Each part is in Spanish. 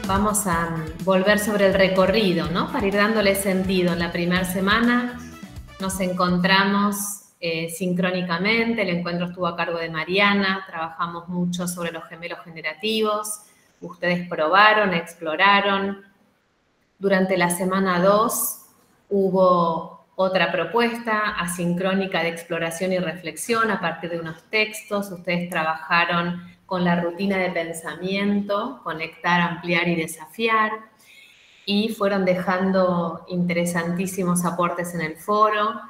vamos a volver sobre el recorrido, ¿no? Para ir dándole sentido. En la primera semana nos encontramos sincrónicamente, el encuentro estuvo a cargo de Mariana, trabajamos mucho sobre los gemelos generativos, ustedes probaron, exploraron. Durante la semana 2 hubo otra propuesta asincrónica de exploración y reflexión a partir de unos textos. Ustedes trabajaron con la rutina de pensamiento, conectar, ampliar y desafiar, y fueron dejando interesantísimos aportes en el foro,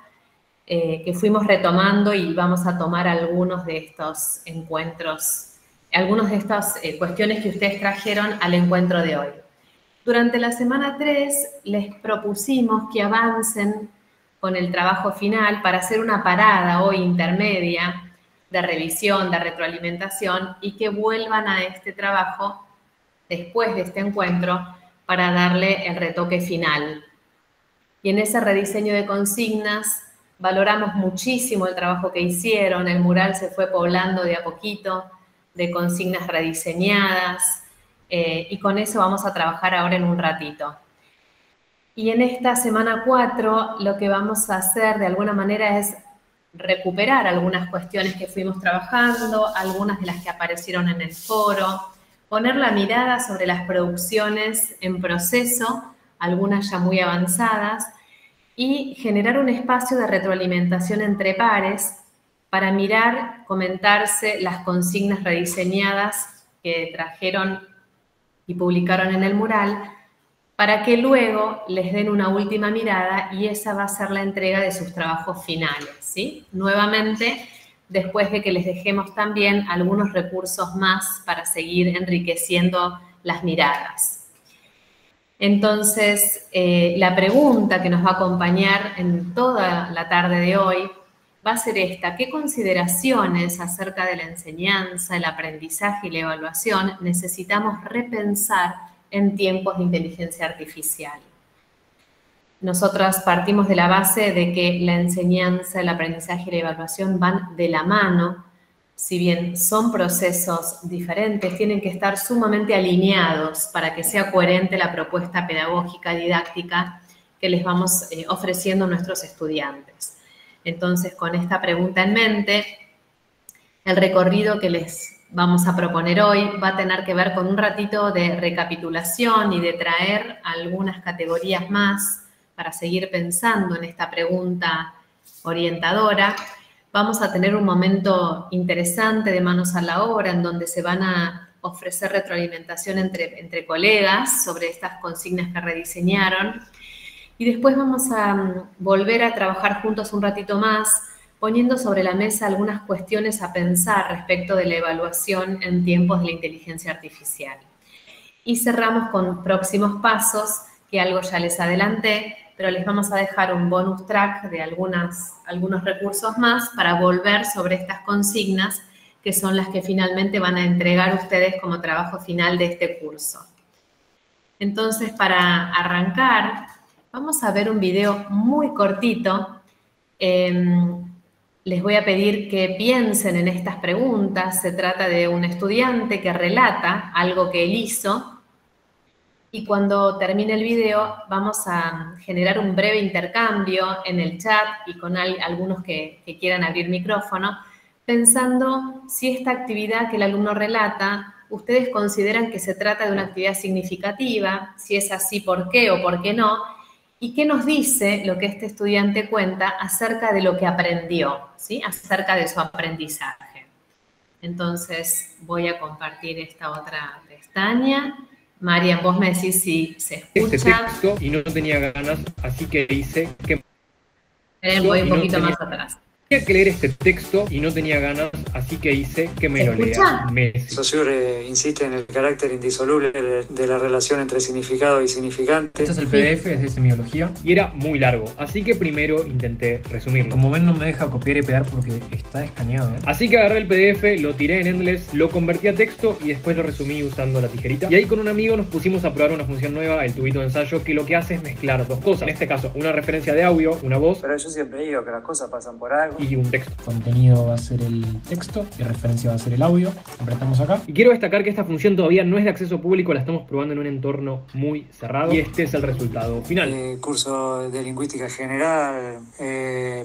que fuimos retomando, y vamos a tomar algunos de estos encuentros, algunas de estas cuestiones que ustedes trajeron al encuentro de hoy. Durante la semana 3 les propusimos que avancen con el trabajo final para hacer una parada hoy intermedia de revisión, de retroalimentación, y que vuelvan a este trabajo después de este encuentro para darle el retoque final. Y en ese rediseño de consignas valoramos muchísimo el trabajo que hicieron. El mural se fue poblando de a poquito de consignas rediseñadas, y con eso vamos a trabajar ahora en un ratito. Y en esta semana 4 lo que vamos a hacer de alguna manera es recuperar algunas cuestiones que fuimos trabajando, algunas de las que aparecieron en el foro, poner la mirada sobre las producciones en proceso, algunas ya muy avanzadas, y generar un espacio de retroalimentación entre pares para mirar, comentarse las consignas rediseñadas que trajeron y publicaron en el mural, para que luego les den una última mirada, y esa va a ser la entrega de sus trabajos finales, ¿sí? Nuevamente, después de que les dejemos también algunos recursos más para seguir enriqueciendo las miradas. Entonces, la pregunta que nos va a acompañar en toda la tarde de hoy va a ser esta: ¿qué consideraciones acerca de la enseñanza, el aprendizaje y la evaluación necesitamos repensar en tiempos de inteligencia artificial? Nosotras partimos de la base de que la enseñanza, el aprendizaje y la evaluación van de la mano. Si bien son procesos diferentes, tienen que estar sumamente alineados para que sea coherente la propuesta pedagógica, didáctica que les vamos ofreciendo a nuestros estudiantes. Entonces, con esta pregunta en mente, el recorrido que les vamos a proponer hoy va a tener que ver con un ratito de recapitulación y de traer algunas categorías más para seguir pensando en esta pregunta orientadora. Vamos a tener un momento interesante de manos a la obra en donde se van a ofrecer retroalimentación entre colegas sobre estas consignas que rediseñaron. Y después vamos a volver a trabajar juntos un ratito más, poniendo sobre la mesa algunas cuestiones a pensar respecto de la evaluación en tiempos de la inteligencia artificial. Y cerramos con próximos pasos, que algo ya les adelanté, pero les vamos a dejar un bonus track de algunos recursos más para volver sobre estas consignas, que son las que finalmente van a entregar ustedes como trabajo final de este curso. Entonces, para arrancar, vamos a ver un video muy cortito. Les voy a pedir que piensen en estas preguntas. Se trata de un estudiante que relata algo que él hizo, y cuando termine el video vamos a generar un breve intercambio en el chat y con algunos que quieran abrir micrófono, pensando si esta actividad que el alumno relata, ustedes consideran que se trata de una actividad significativa, si es así, por qué o por qué no, y qué nos dice lo que este estudiante cuenta acerca de lo que aprendió, ¿sí? Acerca de su aprendizaje. Entonces, voy a compartir esta otra pestaña. Marian, vos me decís si se escucha. Este texto y no tenía ganas, así que hice que... Voy un poquito más atrás. Tenía que leer este texto y no tenía ganas, así que hice que me lo lea Messi. Saussure insiste en el carácter indisoluble de la relación entre significado y significante. Este es el PDF, es de semiología. Y era muy largo, así que primero intenté resumirlo. Como ven, no me deja copiar y pegar porque está escaneado, ¿eh? Así que agarré el PDF, lo tiré en Endless, lo convertí a texto y después lo resumí usando la tijerita. Y ahí con un amigo nos pusimos a probar una función nueva, el tubito de ensayo, que lo que hace es mezclar dos cosas. En este caso, una referencia de audio, una voz. Pero yo siempre digo que las cosas pasan por algo. Y un texto. El contenido va a ser el texto. texto y referencia va a ser el audio. Apretamos acá. Y quiero destacar que esta función todavía no es de acceso público, la estamos probando en un entorno muy cerrado y este es el resultado final. Curso de lingüística general,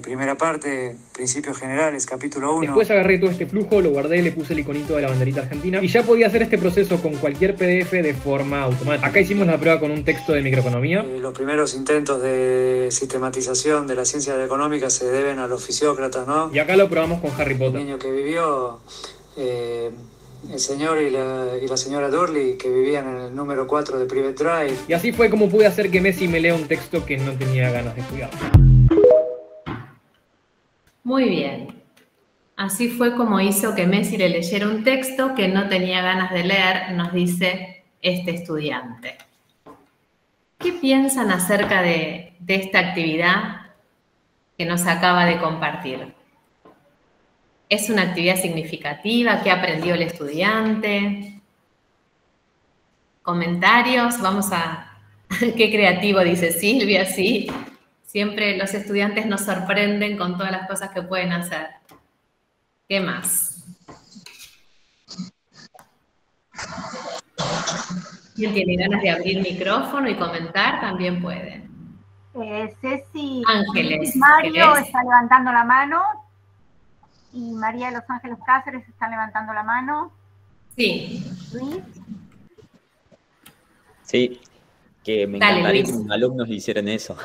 primera parte, principios generales, capítulo 1. Después agarré todo este flujo, lo guardé, le puse el iconito de la banderita argentina y ya podía hacer este proceso con cualquier PDF de forma automática. Acá hicimos la prueba con un texto de microeconomía. Los primeros intentos de sistematización de la ciencia económica se deben a los fisiócratas, ¿no? Y acá lo probamos con Harry Potter. El niño que vivió, el señor y la señora Durley, que vivían en el número 4 de Private Drive. Y así fue como pude hacer que Messi me lea un texto que no tenía ganas de estudiar. Muy bien. Así fue como hizo que Messi le leyera un texto que no tenía ganas de leer, nos dice este estudiante. ¿Qué piensan acerca de esta actividad que nos acaba de compartir? ¿Es una actividad significativa? ¿Qué aprendió el estudiante? ¿Comentarios? Vamos a... Qué creativo, dice Silvia, sí. Siempre los estudiantes nos sorprenden con todas las cosas que pueden hacer. ¿Qué más? ¿Quién tiene ganas de abrir micrófono y comentar? También puede. Ceci Ángeles. Mario está levantando la mano y María de los Ángeles Cáceres está levantando la mano. Sí. Luis. Sí, que me Dale, encantaría Luis. que mis alumnos hicieran eso.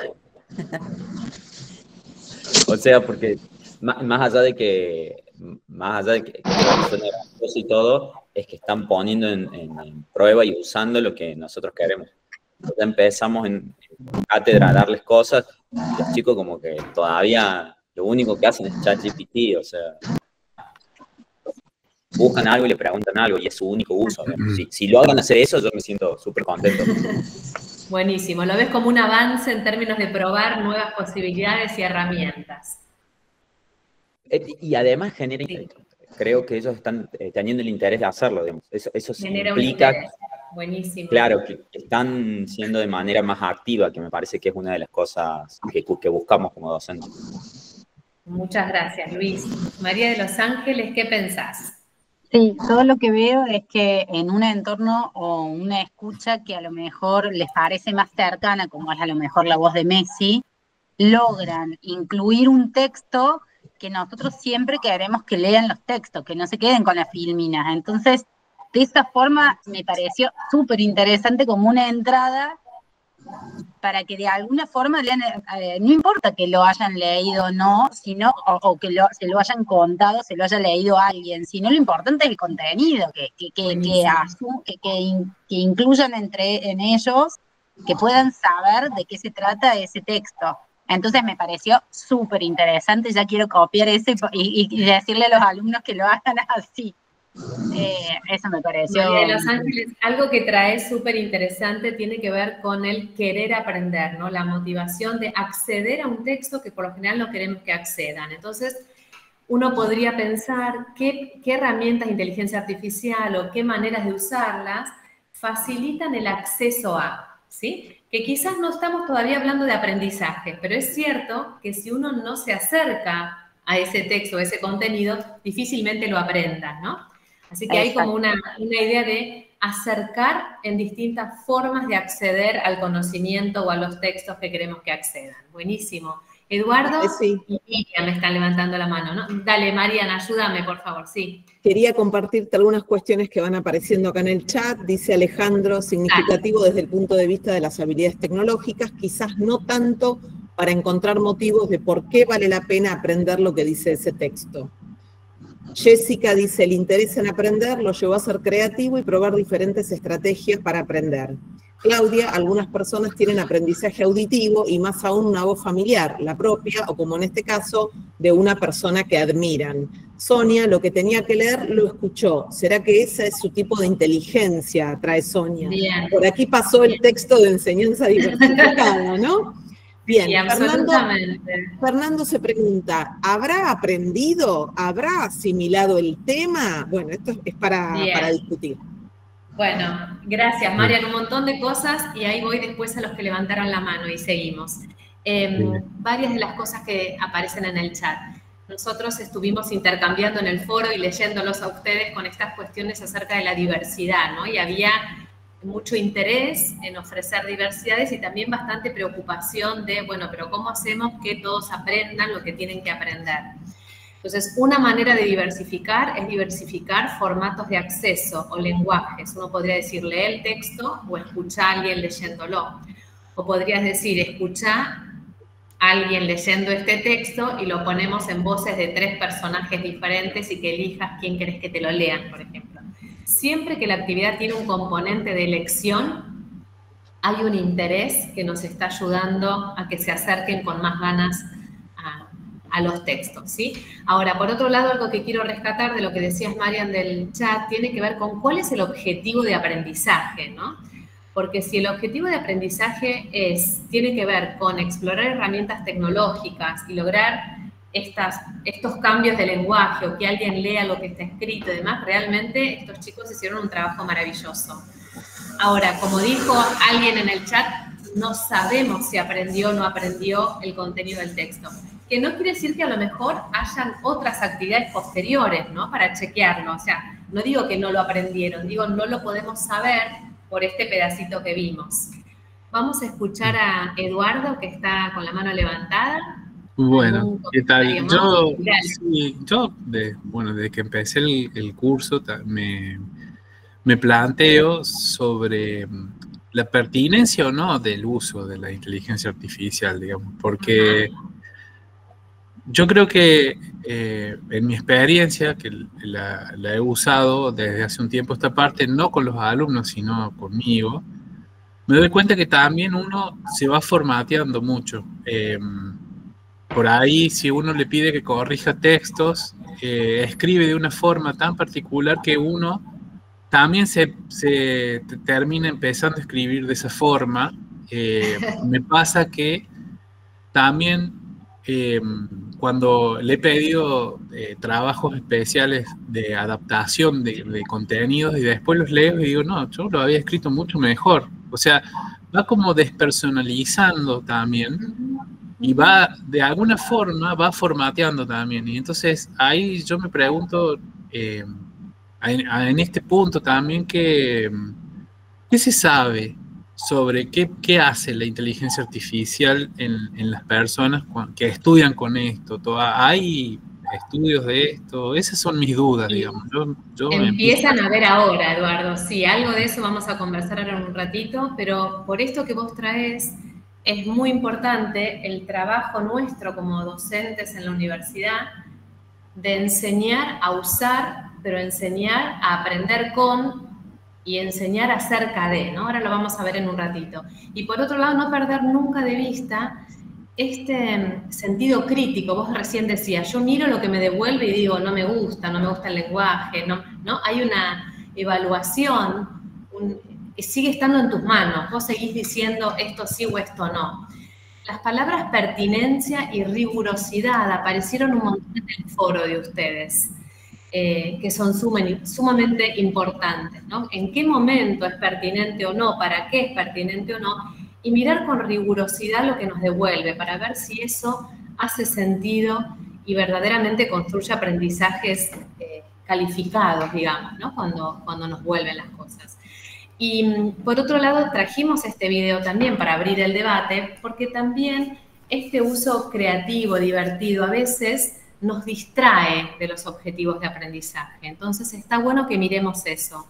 O sea, porque más allá de que suene gracioso y todo, es que están poniendo en prueba y usando lo que nosotros queremos. Ya empezamos en cátedra a darles cosas, y los chicos como que todavía lo único que hacen es ChatGPT, o sea, buscan algo y le preguntan algo y es su único uso. Si logran hacer eso, yo me siento súper contento. Buenísimo. Lo ves como un avance en términos de probar nuevas posibilidades y herramientas. Y además genera, Sí. creo que ellos están teniendo el interés de hacerlo, digamos. Eso Genera un implica, interés. Buenísimo. claro, que están siendo de manera más activa, que me parece que es una de las cosas que buscamos como docentes. Muchas gracias, Luis. María de los Ángeles, ¿qué pensás? Sí, todo lo que veo es que en un entorno o una escucha que a lo mejor les parece más cercana, como es a lo mejor la voz de Messi, logran incluir un texto que nosotros siempre queremos que lean los textos, que no se queden con las filminas. Entonces, de esta forma me pareció súper interesante como una entrada para que de alguna forma lean, no importa que lo hayan leído o no, sino, o que se lo hayan contado, se lo haya leído alguien, sino lo importante es el contenido, que incluyan en ellos, que puedan saber de qué se trata ese texto. Entonces me pareció súper interesante, ya quiero copiar eso y decirle a los alumnos que lo hagan así. Eso me pareció... María de los Ángeles, algo que trae súper interesante tiene que ver con el querer aprender, ¿no? La motivación de acceder a un texto que por lo general no queremos que accedan. Entonces, uno podría pensar qué herramientas de inteligencia artificial o qué maneras de usarlas facilitan el acceso a, ¿sí? Que quizás no estamos todavía hablando de aprendizaje, pero es cierto que si uno no se acerca a ese texto, a ese contenido, difícilmente lo aprenda, ¿no? Así que hay como una idea de acercar en distintas formas de acceder al conocimiento o a los textos que queremos que accedan. Buenísimo. Eduardo Sí. y Miriam me están levantando la mano, ¿no? Dale, Mariana, ayúdame, por favor, sí. Quería compartirte algunas cuestiones que van apareciendo acá en el chat. Dice Alejandro, significativo desde el punto de vista de las habilidades tecnológicas, quizás no tanto para encontrar motivos de por qué vale la pena aprender lo que dice ese texto. Jessica dice, el interés en aprender lo llevó a ser creativo y probar diferentes estrategias para aprender. Claudia, algunas personas tienen aprendizaje auditivo y más aún una voz familiar, la propia, o como en este caso, de una persona que admiran. Sonia, lo que tenía que leer, lo escuchó. ¿Será que ese es su tipo de inteligencia? Trae Sonia. Bien. Por aquí pasó el texto de enseñanza diversificada, ¿no? Bien, Sí, absolutamente. Fernando se pregunta, ¿habrá aprendido? ¿Habrá asimilado el tema? Bueno, esto es para discutir. Bueno, gracias, Marian, un montón de cosas y ahí voy después a los que levantaron la mano y seguimos. Varias de las cosas que aparecen en el chat. nosotros estuvimos intercambiando en el foro y leyéndolos a ustedes con estas cuestiones acerca de la diversidad, ¿no? Y había mucho interés en ofrecer diversidades y también bastante preocupación de, bueno, pero ¿cómo hacemos que todos aprendan lo que tienen que aprender? Entonces, una manera de diversificar es diversificar formatos de acceso o lenguajes. Uno podría decir, lee el texto o escucha a alguien leyéndolo. O podrías decir, escucha a alguien leyendo este texto y lo ponemos en voces de 3 personajes diferentes y que elijas quién querés que te lo lean, por ejemplo. Siempre que la actividad tiene un componente de elección, hay un interés que nos está ayudando a que se acerquen con más ganas a los textos, ¿sí? Ahora, por otro lado, algo que quiero rescatar de lo que decías, Marian, del chat, tiene que ver con cuál es el objetivo de aprendizaje, ¿no? Porque si el objetivo de aprendizaje tiene que ver con explorar herramientas tecnológicas y lograr estos cambios de lenguaje o que alguien lea lo que está escrito y demás, realmente estos chicos hicieron un trabajo maravilloso. Ahora, como dijo alguien en el chat, no sabemos si aprendió o no aprendió el contenido del texto. Que no quiere decir que a lo mejor hayan otras actividades posteriores, ¿no? Para chequearlo. O sea, no digo que no lo aprendieron, digo no lo podemos saber por este pedacito que vimos. Vamos a escuchar a Eduardo, que está con la mano levantada. Bueno, ¿qué tal? Yo desde que empecé el curso me planteo sobre la pertinencia o no del uso de la inteligencia artificial, digamos, porque yo creo que en mi experiencia, que la he usado desde hace un tiempo esta parte, no con los alumnos, sino conmigo, me doy cuenta que también uno se va formateando mucho. Por ahí, si uno le pide que corrija textos, escribe de una forma tan particular que uno también se termina empezando a escribir de esa forma. Me pasa que también cuando le he pedido trabajos especiales de adaptación de contenidos y después los leo y digo, no, yo lo había escrito mucho mejor. O sea, va como despersonalizando también y va, de alguna forma, va formateando también. Y entonces ahí yo me pregunto, en este punto también, ¿qué se sabe sobre qué hace la inteligencia artificial en las personas que estudian con esto? ¿Hay estudios de esto? Esas son mis dudas, digamos. Empiezan a ver ahora, Eduardo. Sí, algo de eso vamos a conversar ahora en un ratito, pero por esto que vos traes, es muy importante el trabajo nuestro como docentes en la universidad de enseñar a usar, pero enseñar a aprender con y enseñar acerca de, ¿no? Ahora lo vamos a ver en un ratito. Y por otro lado, no perder nunca de vista este sentido crítico. Vos recién decías, yo miro lo que me devuelve y digo, no me gusta el lenguaje, ¿no? Hay una evaluación que sigue estando en tus manos. Vos seguís diciendo esto sí o esto no. Las palabras pertinencia y rigurosidad aparecieron un montón en el foro de ustedes. Que son sumamente importantes, ¿no? ¿En qué momento es pertinente o no? ¿Para qué es pertinente o no? Y mirar con rigurosidad lo que nos devuelve para ver si eso hace sentido y verdaderamente construye aprendizajes calificados, digamos, ¿no? Cuando nos vuelven las cosas. Y por otro lado, trajimos este video también para abrir el debate, porque también este uso creativo, divertido, a veces nos distrae de los objetivos de aprendizaje. Entonces está bueno que miremos eso.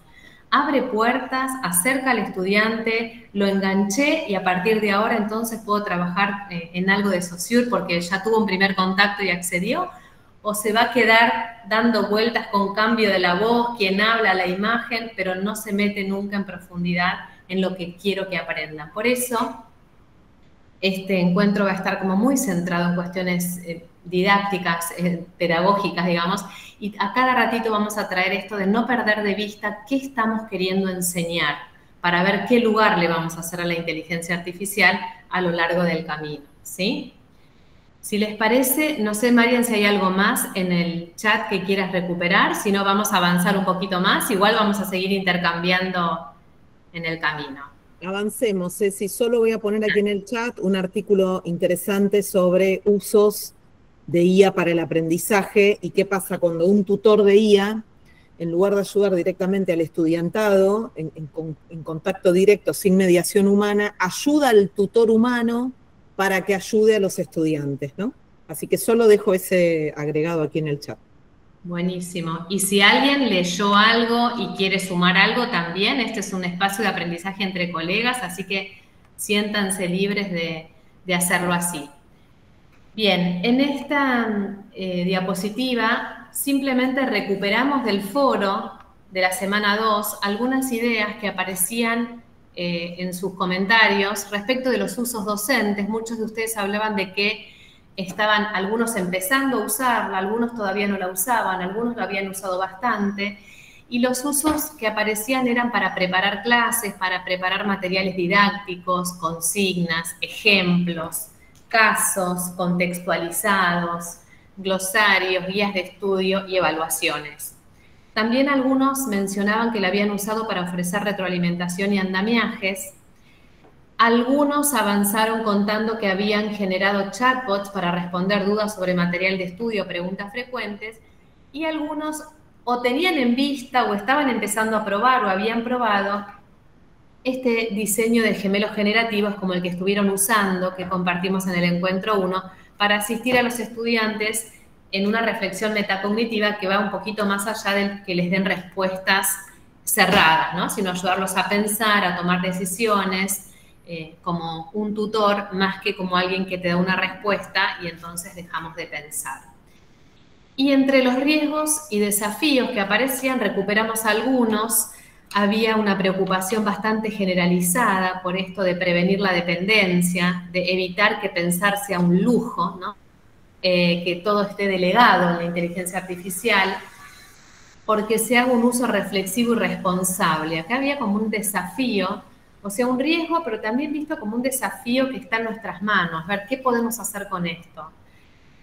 Abre puertas, acerca al estudiante, lo enganché y a partir de ahora entonces puedo trabajar en algo de Saussure porque ya tuvo un primer contacto y accedió, o se va a quedar dando vueltas con cambio de la voz, quien habla, la imagen, pero no se mete nunca en profundidad en lo que quiero que aprendan. Por eso, este encuentro va a estar como muy centrado en cuestiones didácticas, pedagógicas, digamos, y a cada ratito vamos a traer esto de no perder de vista qué estamos queriendo enseñar para ver qué lugar le vamos a hacer a la inteligencia artificial a lo largo del camino, ¿sí? Si les parece, no sé, Marian, si hay algo más en el chat que quieras recuperar, si no vamos a avanzar un poquito más, igual vamos a seguir intercambiando en el camino. Avancemos, Ceci, solo voy a poner aquí en el chat un artículo interesante sobre usos de IA para el aprendizaje y qué pasa cuando un tutor de IA, en lugar de ayudar directamente al estudiantado, en contacto directo, sin mediación humana, ayuda al tutor humano para que ayude a los estudiantes, ¿no? Así que solo dejo ese agregado aquí en el chat. Buenísimo. Y si alguien leyó algo y quiere sumar algo también, este es un espacio de aprendizaje entre colegas, así que siéntanse libres de hacerlo así. Bien, en esta diapositiva simplemente recuperamos del foro de la semana 2 algunas ideas que aparecían en sus comentarios respecto de los usos docentes. Muchos de ustedes hablaban de que estaban algunos empezando a usarla, algunos todavía no la usaban, algunos la habían usado bastante, y los usos que aparecían eran para preparar clases, para preparar materiales didácticos, consignas, ejemplos, casos contextualizados, glosarios, guías de estudio y evaluaciones. También algunos mencionaban que la habían usado para ofrecer retroalimentación y andamiajes. Algunos avanzaron contando que habían generado chatbots para responder dudas sobre material de estudio o preguntas frecuentes, y algunos o tenían en vista o estaban empezando a probar o habían probado este diseño de gemelos generativos como el que estuvieron usando, que compartimos en el encuentro 1, para asistir a los estudiantes en una reflexión metacognitiva que va un poquito más allá de que les den respuestas cerradas, ¿no? Sino ayudarlos a pensar, a tomar decisiones, como un tutor más que como alguien que te da una respuesta y entonces dejamos de pensar. Y entre los riesgos y desafíos que aparecían, recuperamos algunos. Había una preocupación bastante generalizada por esto de prevenir la dependencia, de evitar que pensar sea un lujo, ¿no? Que todo esté delegado en la inteligencia artificial, porque se haga un uso reflexivo y responsable. Acá había como un desafío, o sea, un riesgo, pero también visto como un desafío que está en nuestras manos, ver qué podemos hacer con esto.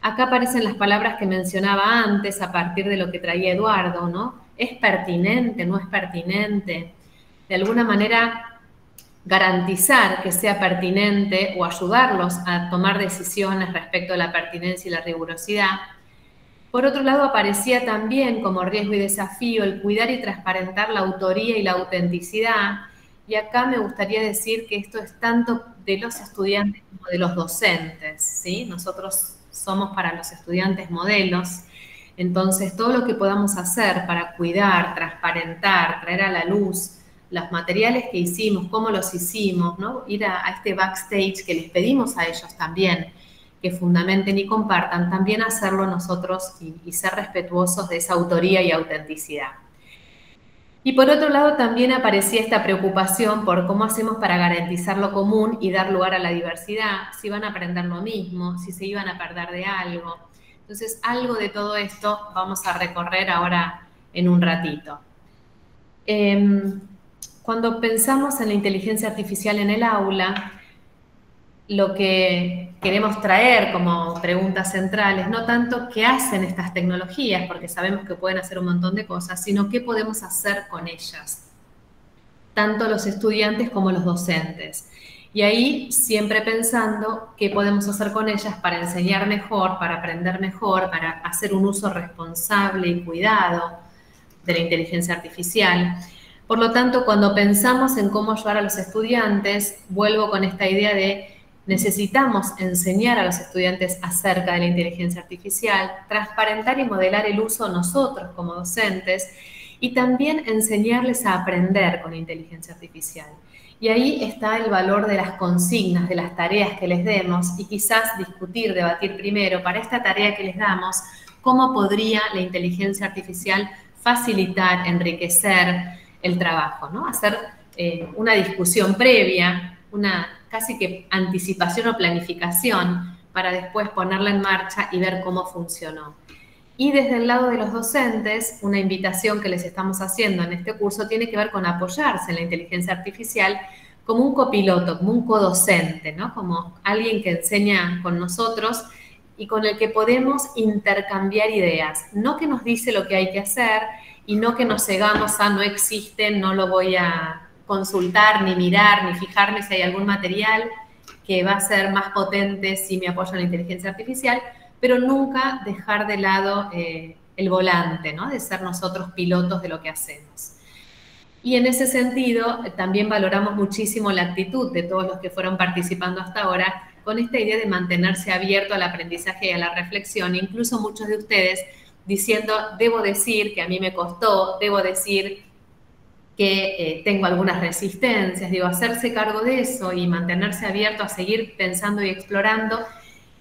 Acá aparecen las palabras que mencionaba antes a partir de lo que traía Eduardo, ¿no? ¿Es pertinente? ¿No es pertinente? De alguna manera, garantizar que sea pertinente o ayudarlos a tomar decisiones respecto a la pertinencia y la rigurosidad. Por otro lado, aparecía también como riesgo y desafío el cuidar y transparentar la autoría y la autenticidad. Y acá me gustaría decir que esto es tanto de los estudiantes como de los docentes, ¿sí? Nosotros somos para los estudiantes modelos, entonces todo lo que podamos hacer para cuidar, transparentar, traer a la luz los materiales que hicimos, cómo los hicimos, ¿no? Ir a este backstage que les pedimos a ellos también, que fundamenten y compartan, también hacerlo nosotros y ser respetuosos de esa autoría y autenticidad. Y por otro lado también aparecía esta preocupación por cómo hacemos para garantizar lo común y dar lugar a la diversidad, si van a aprender lo mismo, si se iban a perder de algo. Entonces, algo de todo esto vamos a recorrer ahora en un ratito. Cuando pensamos en la inteligencia artificial en el aula, lo que queremos traer como preguntas centrales, no tanto qué hacen estas tecnologías, porque sabemos que pueden hacer un montón de cosas, sino qué podemos hacer con ellas, tanto los estudiantes como los docentes. Y ahí siempre pensando qué podemos hacer con ellas para enseñar mejor, para aprender mejor, para hacer un uso responsable y cuidado de la inteligencia artificial. Por lo tanto, cuando pensamos en cómo ayudar a los estudiantes, vuelvo con esta idea de necesitamos enseñar a los estudiantes acerca de la inteligencia artificial, transparentar y modelar el uso nosotros como docentes y también enseñarles a aprender con inteligencia artificial. Y ahí está el valor de las consignas, de las tareas que les demos y quizás discutir, debatir primero para esta tarea que les damos, cómo podría la inteligencia artificial facilitar, enriquecer el trabajo, ¿no? Hacer una discusión previa, una casi que anticipación o planificación para después ponerla en marcha y ver cómo funcionó. Y desde el lado de los docentes, una invitación que les estamos haciendo en este curso tiene que ver con apoyarse en la inteligencia artificial como un copiloto, como un codocente, ¿no? Como alguien que enseña con nosotros y con el que podemos intercambiar ideas. No que nos dice lo que hay que hacer y no que nos cegamos a no existe, no lo voy a consultar, ni mirar, ni fijarme si hay algún material que va a ser más potente si me apoyo en la inteligencia artificial, pero nunca dejar de lado el volante, ¿no? De ser nosotros pilotos de lo que hacemos. Y en ese sentido, también valoramos muchísimo la actitud de todos los que fueron participando hasta ahora, con esta idea de mantenerse abierto al aprendizaje y a la reflexión. Incluso muchos de ustedes diciendo, debo decir que a mí me costó, debo decir que tengo algunas resistencias, digo, hacerse cargo de eso y mantenerse abierto a seguir pensando y explorando.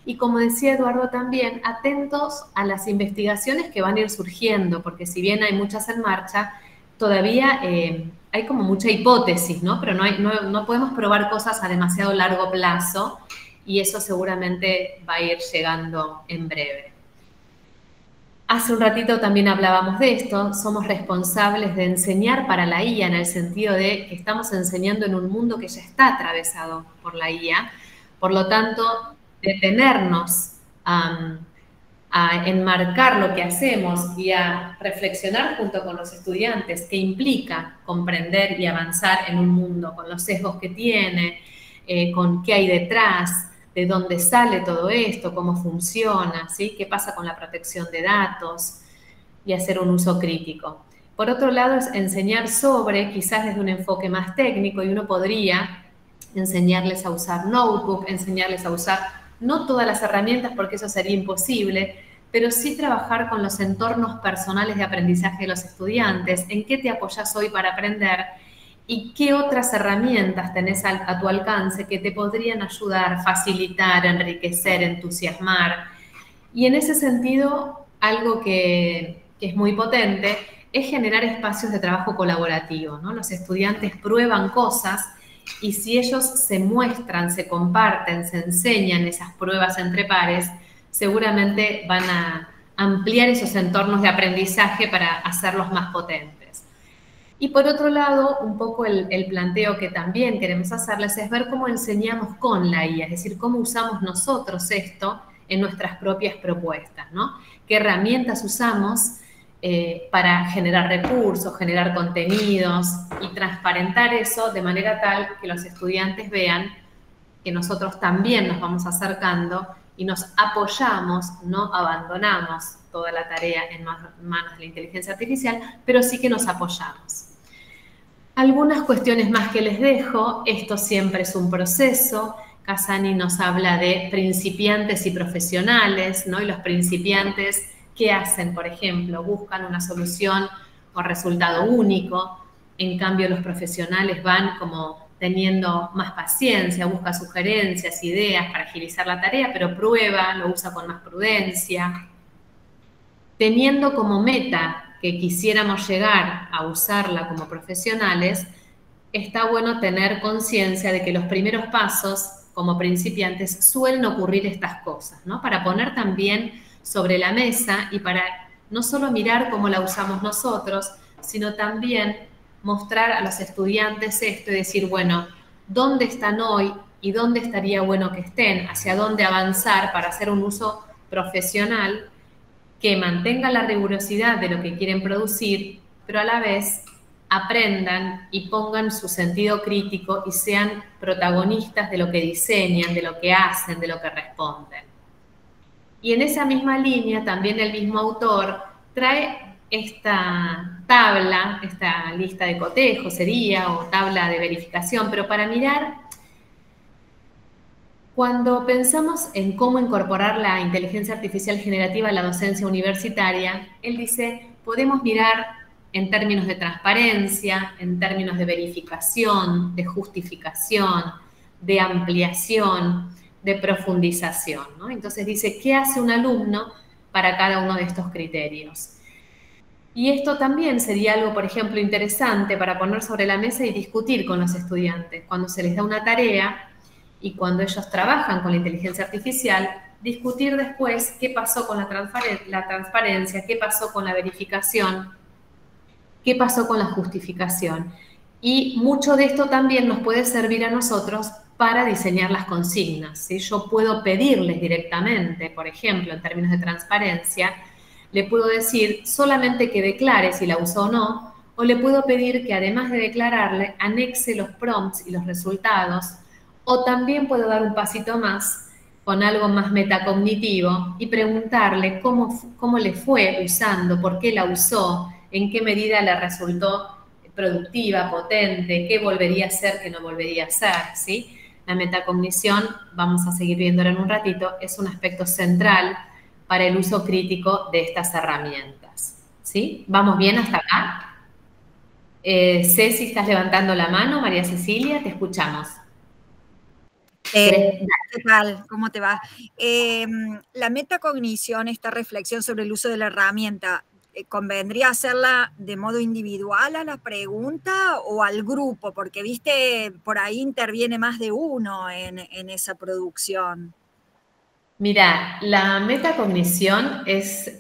Y como decía Eduardo también, atentos a las investigaciones que van a ir surgiendo, porque si bien hay muchas en marcha, todavía hay como mucha hipótesis, ¿no? Pero no podemos probar cosas a demasiado largo plazo y eso seguramente va a ir llegando en breve. Hace un ratito también hablábamos de esto, somos responsables de enseñar para la IA en el sentido de que estamos enseñando en un mundo que ya está atravesado por la IA, por lo tanto, detenernos a enmarcar lo que hacemos y a reflexionar junto con los estudiantes qué implica comprender y avanzar en un mundo con los sesgos que tiene, con qué hay detrás, de dónde sale todo esto, cómo funciona, ¿sí? Qué pasa con la protección de datos y hacer un uso crítico. Por otro lado, es enseñar sobre, quizás desde un enfoque más técnico, y uno podría enseñarles a usar Notebook, enseñarles a usar no todas las herramientas porque eso sería imposible, pero sí trabajar con los entornos personales de aprendizaje de los estudiantes, en qué te apoyas hoy para aprender y qué otras herramientas tenés a tu alcance que te podrían ayudar, facilitar, enriquecer, entusiasmar. Y en ese sentido, algo que es muy potente es generar espacios de trabajo colaborativo, ¿no? Los estudiantes prueban cosas y si ellos se muestran, se comparten, se enseñan esas pruebas entre pares, seguramente van a ampliar esos entornos de aprendizaje para hacerlos más potentes. Y por otro lado, un poco el planteo que también queremos hacerles es ver cómo enseñamos con la IA, es decir, cómo usamos nosotros esto en nuestras propias propuestas, ¿no? ¿Qué herramientas usamos para generar recursos, generar contenidos y transparentar eso de manera tal que los estudiantes vean que nosotros también nos vamos acercando y nos apoyamos, no abandonamos toda la tarea en manos de la inteligencia artificial, pero sí que nos apoyamos. Algunas cuestiones más que les dejo, esto siempre es un proceso. Casani nos habla de principiantes y profesionales, ¿no? Y los principiantes, ¿qué hacen? Por ejemplo, buscan una solución o resultado único. En cambio, los profesionales van como teniendo más paciencia, busca sugerencias, ideas para agilizar la tarea, pero prueba, lo usa con más prudencia. Teniendo como meta que quisiéramos llegar a usarla como profesionales, está bueno tener conciencia de que los primeros pasos como principiantes suelen ocurrir estas cosas, ¿no? Para poner también sobre la mesa y para no solo mirar cómo la usamos nosotros, sino también mostrar a los estudiantes esto y decir, bueno, ¿dónde están hoy y dónde estaría bueno que estén? ¿Hacia dónde avanzar para hacer un uso profesional que mantenga la rigurosidad de lo que quieren producir, pero a la vez aprendan y pongan su sentido crítico y sean protagonistas de lo que diseñan, de lo que hacen, de lo que responden? Y en esa misma línea, también el mismo autor trae esta tabla, esta lista de cotejo sería, o tabla de verificación, pero para mirar, cuando pensamos en cómo incorporar la inteligencia artificial generativa a la docencia universitaria, él dice, podemos mirar en términos de transparencia, en términos de verificación, de justificación, de ampliación, de profundización, ¿no? Entonces dice, ¿qué hace un alumno para cada uno de estos criterios? Y esto también sería algo, por ejemplo, interesante para poner sobre la mesa y discutir con los estudiantes. Cuando se les da una tarea y cuando ellos trabajan con la inteligencia artificial, discutir después qué pasó con la transparencia, qué pasó con la verificación, qué pasó con la justificación. Y mucho de esto también nos puede servir a nosotros para diseñar las consignas, ¿sí? Yo puedo pedirles directamente, por ejemplo, en términos de transparencia, le puedo decir solamente que declare si la usó o le puedo pedir que además de declararle, anexe los prompts y los resultados, o también puedo dar un pasito más con algo más metacognitivo y preguntarle cómo le fue usando, por qué la usó, en qué medida le resultó productiva, potente, qué volvería a hacer, qué no volvería a hacer, ¿sí? La metacognición, vamos a seguir viéndolo en un ratito, es un aspecto central para el uso crítico de estas herramientas, ¿sí? ¿Vamos bien hasta acá? Ceci, ¿estás levantando la mano? María Cecilia, te escuchamos. ¿Qué tal? ¿Cómo te va? La metacognición, esta reflexión sobre el uso de la herramienta, ¿convendría hacerla de modo individual a la pregunta o al grupo? Porque, viste, por ahí interviene más de uno en esa producción. Mira, la metacognición es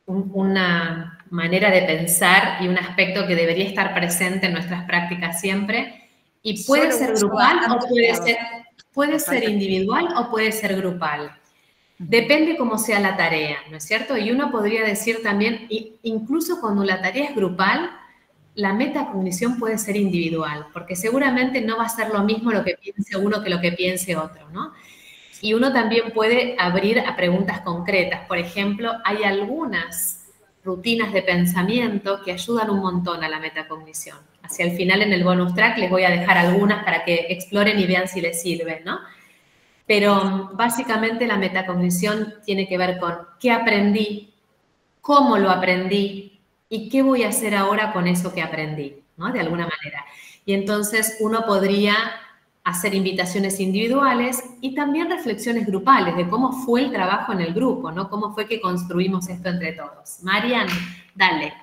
una manera de pensar y un aspecto que debería estar presente en nuestras prácticas siempre, y puede ser grupal o puede ser individual o puede ser grupal. Depende cómo sea la tarea, ¿no es cierto? Y uno podría decir también, incluso cuando la tarea es grupal, la metacognición puede ser individual, porque seguramente no va a ser lo mismo lo que piense uno que lo que piense otro, ¿no? Y uno también puede abrir a preguntas concretas. Por ejemplo, hay algunas rutinas de pensamiento que ayudan un montón a la metacognición. Hacia el final, en el bonus track, les voy a dejar algunas para que exploren y vean si les sirven, ¿no? Pero básicamente la metacognición tiene que ver con qué aprendí, cómo lo aprendí y qué voy a hacer ahora con eso que aprendí, ¿no? De alguna manera. Y entonces uno podría hacer invitaciones individuales y también reflexiones grupales de cómo fue el trabajo en el grupo, ¿no? Cómo fue que construimos esto entre todos. Marian, dale.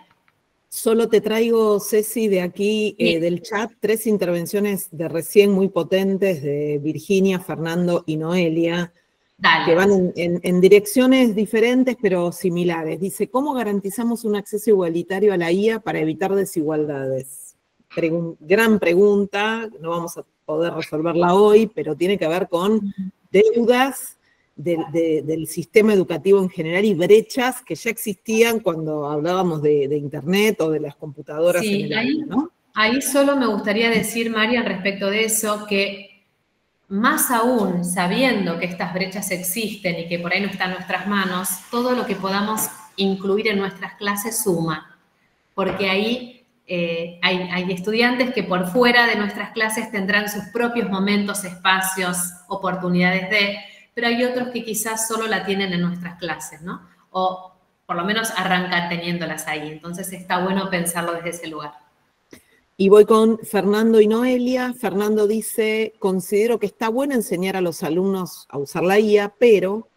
Solo te traigo, Ceci, de aquí, del chat, 3 intervenciones de recién muy potentes de Virginia, Fernando y Noelia, que van en direcciones diferentes pero similares. Dice, ¿cómo garantizamos un acceso igualitario a la IA para evitar desigualdades? Gran pregunta, no vamos a poder resolverla hoy, pero tiene que ver con deudas del sistema educativo en general y brechas que ya existían cuando hablábamos de Internet o de las computadoras en el aula, ¿no? Ahí solo me gustaría decir, María, respecto de eso, que más aún sabiendo que estas brechas existen y que por ahí no están en nuestras manos, todo lo que podamos incluir en nuestras clases suma, porque ahí hay estudiantes que por fuera de nuestras clases tendrán sus propios momentos, espacios, oportunidades pero hay otros que quizás solo la tienen en nuestras clases, ¿no? O por lo menos arrancan teniéndolas ahí. Entonces está bueno pensarlo desde ese lugar. Y voy con Fernando y Noelia. Fernando dice, considero que está bueno enseñar a los alumnos a usar la IA, pero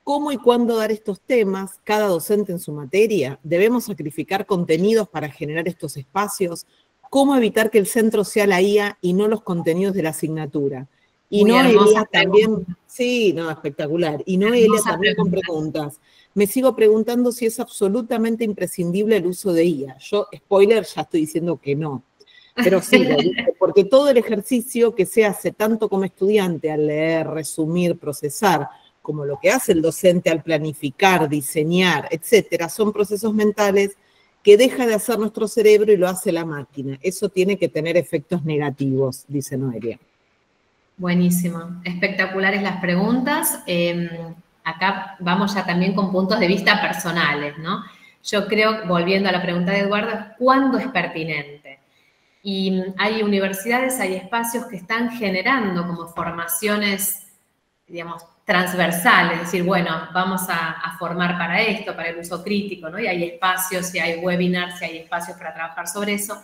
¿cómo y cuándo dar estos temas, cada docente en su materia? ¿Debemos sacrificar contenidos para generar estos espacios? ¿Cómo evitar que el centro sea la IA y no los contenidos de la asignatura? Y Noelia también, sí, no, espectacular. Y Noelia también con preguntas. Me sigo preguntando si es absolutamente imprescindible el uso de IA. Yo, spoiler, ya estoy diciendo que no. Pero sí, porque todo el ejercicio que se hace tanto como estudiante al leer, resumir, procesar, como lo que hace el docente al planificar, diseñar, etcétera, son procesos mentales que deja de hacer nuestro cerebro y lo hace la máquina. Eso tiene que tener efectos negativos, dice Noelia. Buenísimo, espectaculares las preguntas. Acá vamos ya también con puntos de vista personales, ¿no? Yo creo, volviendo a la pregunta de Eduardo, ¿cuándo es pertinente? Y hay universidades, hay espacios que están generando como formaciones, digamos, transversales, es decir, bueno, vamos a formar para esto, para el uso crítico, ¿no? Y hay espacios, y hay webinars, y hay espacios para trabajar sobre eso.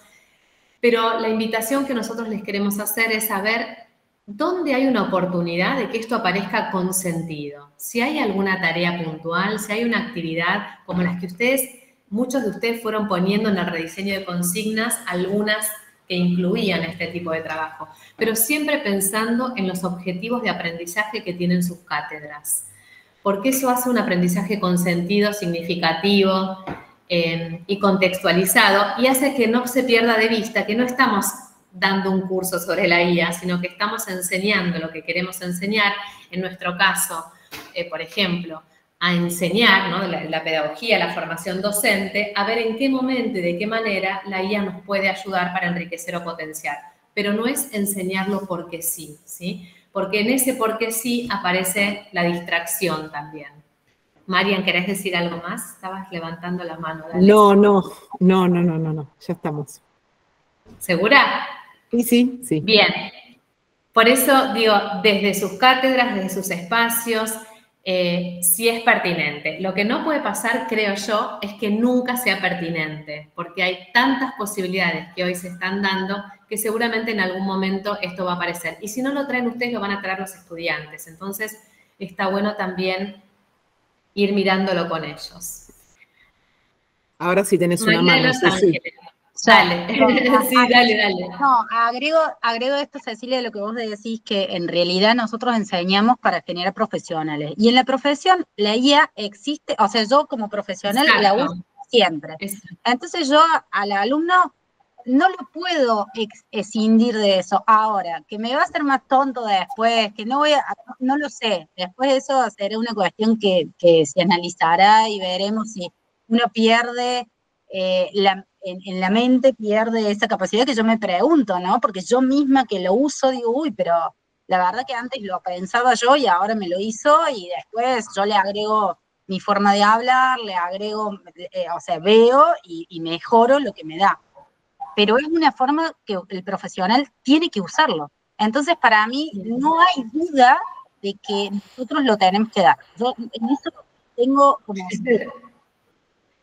Pero la invitación que nosotros les queremos hacer es saber ¿dónde hay una oportunidad de que esto aparezca con sentido? Si hay alguna tarea puntual, si hay una actividad como las que muchos de ustedes fueron poniendo en el rediseño de consignas, algunas que incluían este tipo de trabajo, pero siempre pensando en los objetivos de aprendizaje que tienen sus cátedras, porque eso hace un aprendizaje con sentido, significativo y contextualizado, y hace que no se pierda de vista que no estamos dando un curso sobre la IA, sino que estamos enseñando lo que queremos enseñar, en nuestro caso, por ejemplo, a enseñar, ¿no? la pedagogía, la formación docente, a ver en qué momento y de qué manera la IA nos puede ayudar para enriquecer o potenciar. Pero no es enseñarlo porque sí, ¿sí? porque en ese porque sí aparece la distracción también. Marian, ¿querés decir algo más? Estabas levantando la mano. Dale. No, ya estamos. ¿Segura? Sí. Bien. Por eso digo, desde sus cátedras, desde sus espacios, sí es pertinente. Lo que no puede pasar, creo yo, es que nunca sea pertinente, porque hay tantas posibilidades que hoy se están dando que seguramente en algún momento esto va a aparecer. Y si no lo traen ustedes, lo van a traer los estudiantes. Entonces, está bueno también ir mirándolo con ellos. Ahora sí tenés una María de mano. Los Ángeles. Dale, sí, dale. No, agrego esto, Cecilia, de lo que vos decís, que en realidad nosotros enseñamos para generar profesionales. Y en la profesión, la IA existe, o sea, yo como profesional la uso siempre. Entonces yo al alumno no lo puedo escindir de eso. Ahora, que me va a hacer más tonto después, que no lo sé. Después eso será una cuestión que se analizará y veremos si uno pierde en la mente, pierde esa capacidad que yo me pregunto, ¿no? Porque yo misma que lo uso digo, uy, pero la verdad que antes lo pensaba yo y ahora me lo hizo y después yo le agrego mi forma de hablar, le agrego, o sea, veo y mejoro lo que me da. Pero es una forma que el profesional tiene que usarlo. Entonces, para mí, no hay duda de que nosotros lo tenemos que dar. Yo en eso tengo como...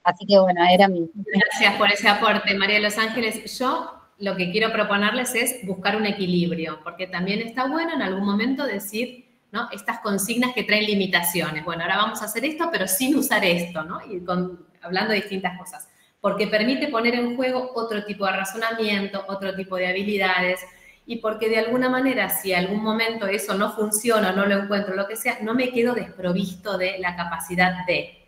Así que bueno, era mi... Gracias por ese aporte, María de Los Ángeles. Yo lo que quiero proponerles es buscar un equilibrio, porque también está bueno en algún momento decir, ¿no? Estas consignas que traen limitaciones. Bueno, ahora vamos a hacer esto, pero sin usar esto, ¿no? Y hablando de distintas cosas. Porque permite poner en juego otro tipo de razonamiento, otro tipo de habilidades, y porque de alguna manera, si en algún momento eso no funciona, no lo encuentro, lo que sea, no me quedo desprovisto de la capacidad de...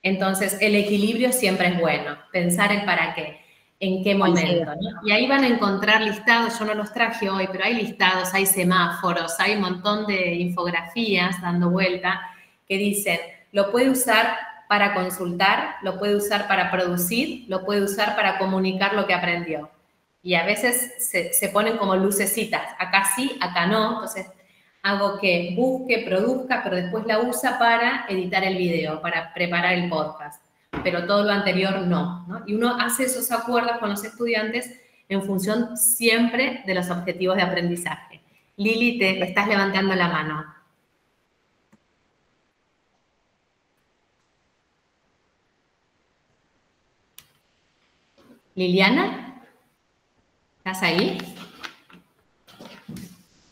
Entonces, el equilibrio siempre es bueno, pensar el para qué, en qué momento, ¿no? Y ahí van a encontrar listados, yo no los traje hoy, pero hay listados, hay semáforos, hay un montón de infografías dando vuelta que dicen, lo puede usar para consultar, lo puede usar para producir, lo puede usar para comunicar lo que aprendió. Y a veces se ponen como lucecitas, acá sí, acá no, entonces... hago que busque, produzca, pero después la usa para editar el video, para preparar el podcast. Pero todo lo anterior no, ¿no? Y uno hace esos acuerdos con los estudiantes en función siempre de los objetivos de aprendizaje. Lili, te estás levantando la mano. Liliana, ¿estás ahí?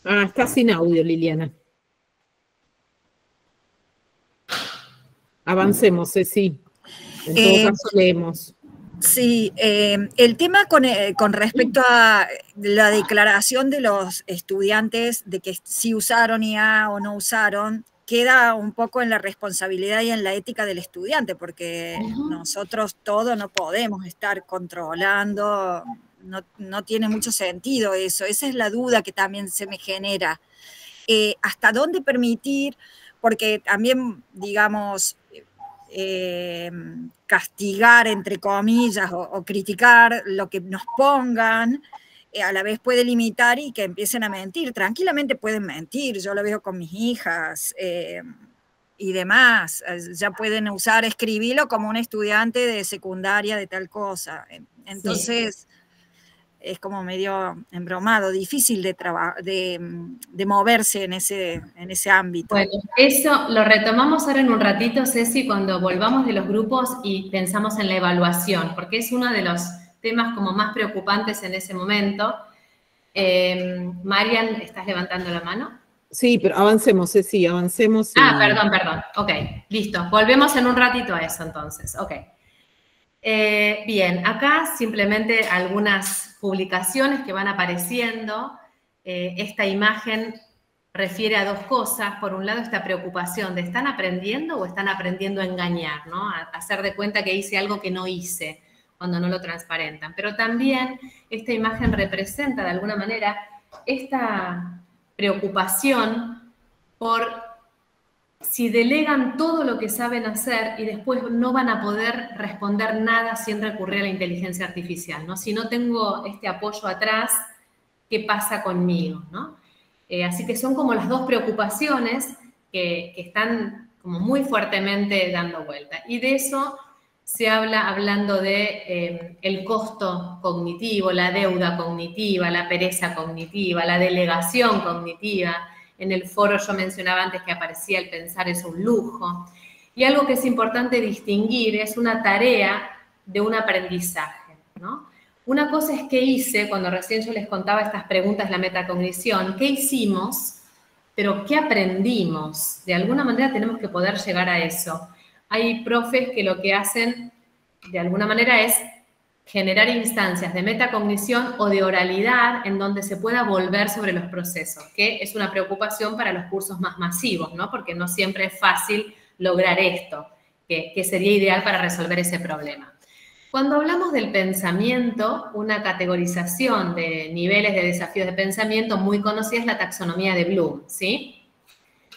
Está sin audio, Liliana. Avancemos, sí. En todo caso, leemos. Sí, el tema con respecto a la declaración de los estudiantes de que si usaron IA o no usaron, queda un poco en la responsabilidad y en la ética del estudiante, porque nosotros todo no podemos estar controlando. No tiene mucho sentido eso. Esa es la duda que también se me genera. ¿Hasta dónde permitir? Porque también, digamos, castigar, entre comillas, o criticar lo que nos pongan, a la vez puede limitar y que empiecen a mentir. Tranquilamente pueden mentir. Yo lo veo con mis hijas y demás. Ya pueden usar, escribirlo como un estudiante de secundaria de tal cosa. Entonces... sí. Es como medio embromado, difícil de moverse en ese ámbito. Bueno, eso lo retomamos ahora en un ratito, Ceci, cuando volvamos de los grupos y pensamos en la evaluación, porque es uno de los temas como más preocupantes en ese momento. Marian, ¿estás levantando la mano? Sí, pero avancemos, Ceci, avancemos. Perdón. Ok, listo. Volvemos en un ratito a eso, entonces. Ok. Bien, acá simplemente algunas publicaciones que van apareciendo. Esta imagen refiere a dos cosas. Por un lado, esta preocupación de ¿están aprendiendo o están aprendiendo a engañar? ¿No? A hacer de cuenta que hice algo que no hice cuando no lo transparentan. Pero también esta imagen representa de alguna manera esta preocupación por si delegan todo lo que saben hacer y después no van a poder responder nada sin recurrir a la inteligencia artificial, ¿no? Si no tengo este apoyo atrás, ¿qué pasa conmigo, no? Así que son como las dos preocupaciones que están como muy fuertemente dando vuelta. Y de eso se habla hablando de el costo cognitivo, la deuda cognitiva, la pereza cognitiva, la delegación cognitiva. En el foro yo mencionaba antes que aparecía el pensar es un lujo. Y algo que es importante distinguir es una tarea de un aprendizaje, ¿no? Una cosa es qué hice, cuando recién yo les contaba estas preguntas de la metacognición, ¿qué hicimos? Pero ¿qué aprendimos? De alguna manera tenemos que poder llegar a eso. Hay profes que lo que hacen, de alguna manera, es generar instancias de metacognición o de oralidad en donde se pueda volver sobre los procesos, que es una preocupación para los cursos más masivos, ¿no? Porque no siempre es fácil lograr esto, que sería ideal para resolver ese problema. Cuando hablamos del pensamiento, una categorización de niveles de desafíos de pensamiento muy conocida es la taxonomía de Bloom, ¿sí?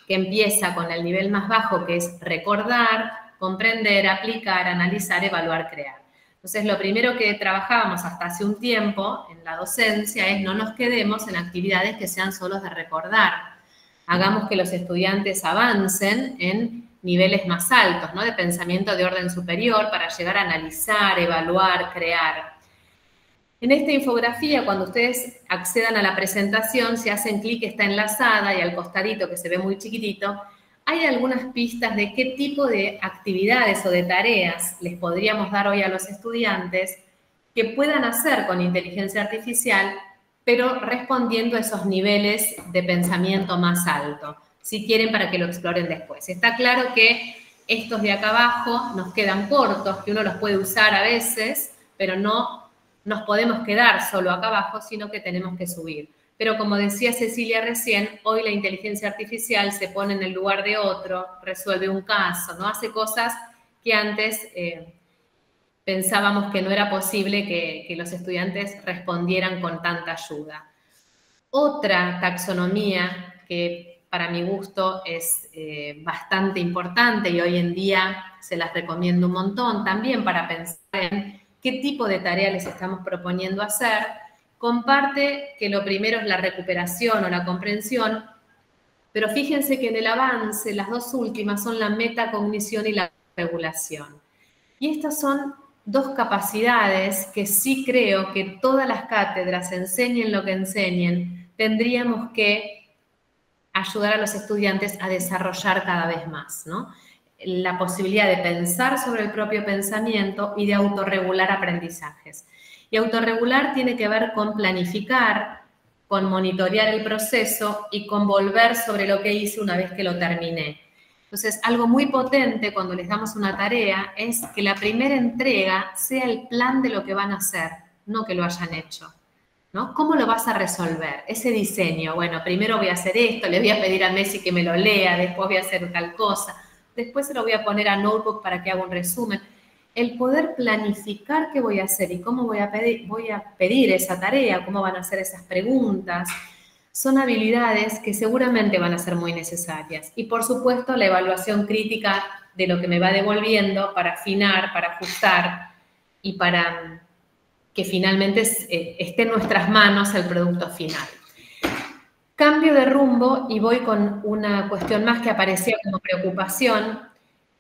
Que empieza con el nivel más bajo, que es recordar, comprender, aplicar, analizar, evaluar, crear. Entonces, lo primero que trabajábamos hasta hace un tiempo en la docencia es no nos quedemos en actividades que sean solo de recordar. Hagamos que los estudiantes avancen en niveles más altos, ¿no? De pensamiento de orden superior para llegar a analizar, evaluar, crear. En esta infografía, cuando ustedes accedan a la presentación, si hacen clic está enlazada y al costadito, que se ve muy chiquitito, hay algunas pistas de qué tipo de actividades o de tareas les podríamos dar hoy a los estudiantes que puedan hacer con inteligencia artificial, pero respondiendo a esos niveles de pensamiento más alto, si quieren, para que lo exploren después. Está claro que estos de acá abajo nos quedan cortos, que uno los puede usar a veces, pero no nos podemos quedar solo acá abajo, sino que tenemos que subir. Pero como decía Cecilia recién, hoy la inteligencia artificial se pone en el lugar de otro, resuelve un caso, ¿no? Hace cosas que antes pensábamos que no era posible que los estudiantes respondieran con tanta ayuda. Otra taxonomía que para mi gusto es bastante importante y hoy en día se las recomiendo un montón también para pensar en qué tipo de tarea les estamos proponiendo hacer, comparte que lo primero es la recuperación o la comprensión, pero fíjense que en el avance las dos últimas son la metacognición y la regulación. Y estas son dos capacidades que sí creo que todas las cátedras, enseñen lo que enseñen, tendríamos que ayudar a los estudiantes a desarrollar cada vez más, ¿no? La posibilidad de pensar sobre el propio pensamiento y de autorregular aprendizajes. Y autorregular tiene que ver con planificar, con monitorear el proceso y con volver sobre lo que hice una vez que lo terminé. Entonces, algo muy potente cuando les damos una tarea es que la primera entrega sea el plan de lo que van a hacer, no que lo hayan hecho, ¿no? ¿Cómo lo vas a resolver? Ese diseño, bueno, primero voy a hacer esto, le voy a pedir a Messi que me lo lea, después voy a hacer tal cosa, después se lo voy a poner a Notebook para que haga un resumen. El poder planificar qué voy a hacer y cómo voy a pedir esa tarea, cómo van a hacer esas preguntas, son habilidades que seguramente van a ser muy necesarias. Y por supuesto la evaluación crítica de lo que me va devolviendo para afinar, para ajustar y para que finalmente esté en nuestras manos el producto final. Cambio de rumbo y voy con una cuestión más que aparecía como preocupación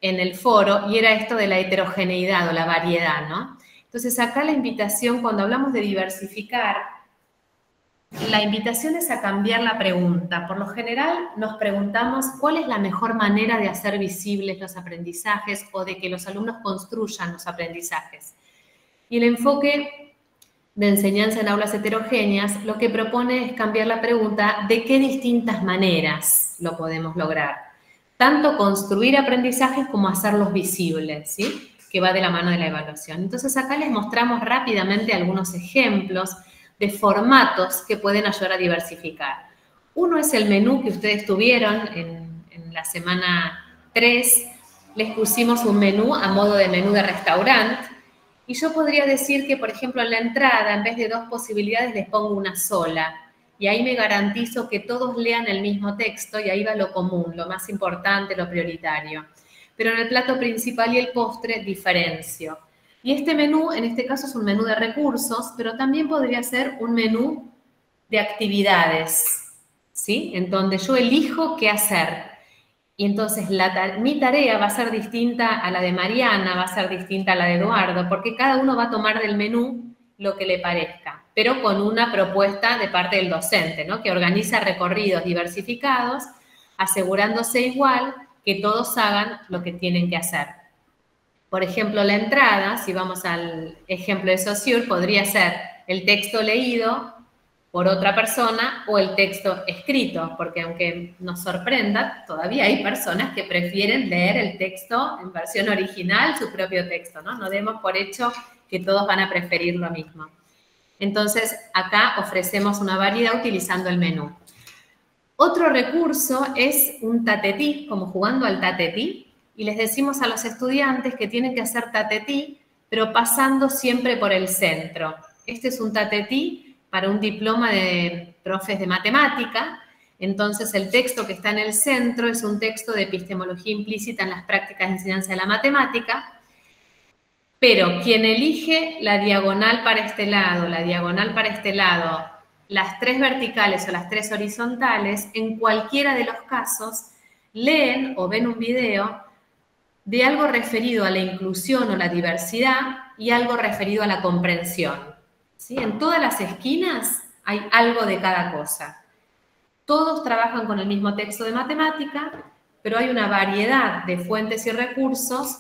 en el foro, y era esto de la heterogeneidad o la variedad, ¿no? Entonces, acá la invitación, cuando hablamos de diversificar, la invitación es a cambiar la pregunta. Por lo general, nos preguntamos cuál es la mejor manera de hacer visibles los aprendizajes o de que los alumnos construyan los aprendizajes. Y el enfoque de enseñanza en aulas heterogéneas lo que propone es cambiar la pregunta de qué distintas maneras lo podemos lograr. Tanto construir aprendizajes como hacerlos visibles, ¿sí? Que va de la mano de la evaluación. Entonces, acá les mostramos rápidamente algunos ejemplos de formatos que pueden ayudar a diversificar. Uno es el menú que ustedes tuvieron en la semana 3. Les pusimos un menú a modo de menú de restaurante. Y yo podría decir que, por ejemplo, en la entrada, en vez de 2 posibilidades, les pongo una sola. Y ahí me garantizo que todos lean el mismo texto y ahí va lo común, lo más importante, lo prioritario. Pero en el plato principal y el postre diferencio. Y este menú, en este caso, es un menú de recursos, pero también podría ser un menú de actividades, ¿sí? En donde yo elijo qué hacer. Y entonces mi tarea va a ser distinta a la de Mariana, va a ser distinta a la de Eduardo, porque cada uno va a tomar del menú lo que le parezca, pero con una propuesta de parte del docente, ¿no? Que organiza recorridos diversificados, asegurándose igual que todos hagan lo que tienen que hacer. Por ejemplo, la entrada, si vamos al ejemplo de Saussure, podría ser el texto leído por otra persona o el texto escrito, porque aunque nos sorprenda, todavía hay personas que prefieren leer el texto en versión original, su propio texto, ¿no? No demos por hecho que todos van a preferir lo mismo. Entonces, acá ofrecemos una variedad utilizando el menú. Otro recurso es un tatetí, como jugando al tatetí, y les decimos a los estudiantes que tienen que hacer tatetí, pero pasando siempre por el centro. Este es un tatetí para un diploma de profes de matemática. Entonces, el texto que está en el centro es un texto de epistemología implícita en las prácticas de enseñanza de la matemática, pero quien elige la diagonal para este lado, la diagonal para este lado, las 3 verticales o las 3 horizontales, en cualquiera de los casos, leen o ven un video de algo referido a la inclusión o la diversidad y algo referido a la comprensión. ¿Sí? En todas las esquinas hay algo de cada cosa. Todos trabajan con el mismo texto de matemática, pero hay una variedad de fuentes y recursos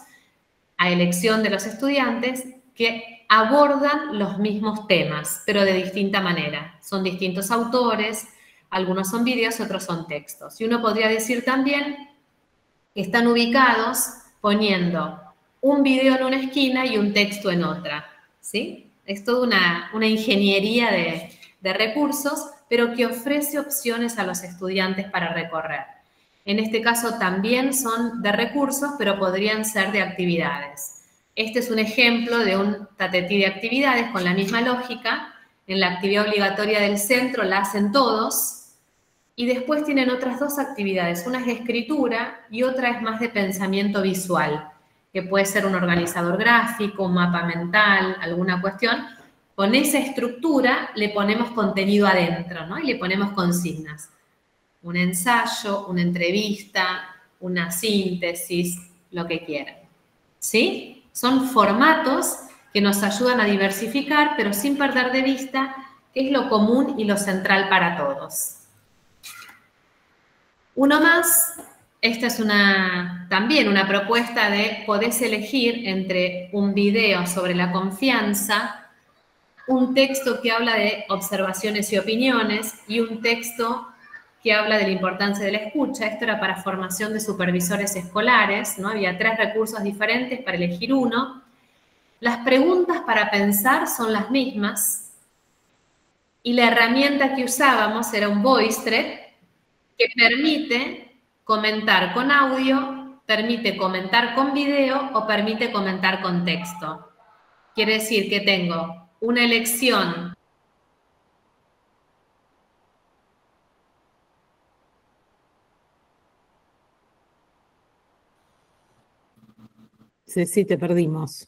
a elección de los estudiantes que abordan los mismos temas, pero de distinta manera. Son distintos autores, algunos son videos, otros son textos. Y uno podría decir también que están ubicados poniendo un video en una esquina y un texto en otra, ¿sí? Es toda una ingeniería de recursos, pero que ofrece opciones a los estudiantes para recorrer. En este caso también son de recursos, pero podrían ser de actividades. Este es un ejemplo de un tatetí de actividades con la misma lógica. En la actividad obligatoria del centro la hacen todos y después tienen otras 2 actividades. Una es de escritura y otra es más de pensamiento visual, que puede ser un organizador gráfico, un mapa mental, alguna cuestión. Con esa estructura le ponemos contenido adentro, ¿no? Y le ponemos consignas. Un ensayo, una entrevista, una síntesis, lo que quieran. ¿Sí? Son formatos que nos ayudan a diversificar, pero sin perder de vista qué es lo común y lo central para todos. Uno más, esta es también una propuesta de podés elegir entre un video sobre la confianza, un texto que habla de observaciones y opiniones y un texto que habla de la importancia de la escucha. Esto era para formación de supervisores escolares, ¿no? Había 3 recursos diferentes para elegir uno. Las preguntas para pensar son las mismas y la herramienta que usábamos era un VoiceThread que permite comentar con audio, permite comentar con video o permite comentar con texto. Quiere decir que tengo una elección. Sí, te perdimos.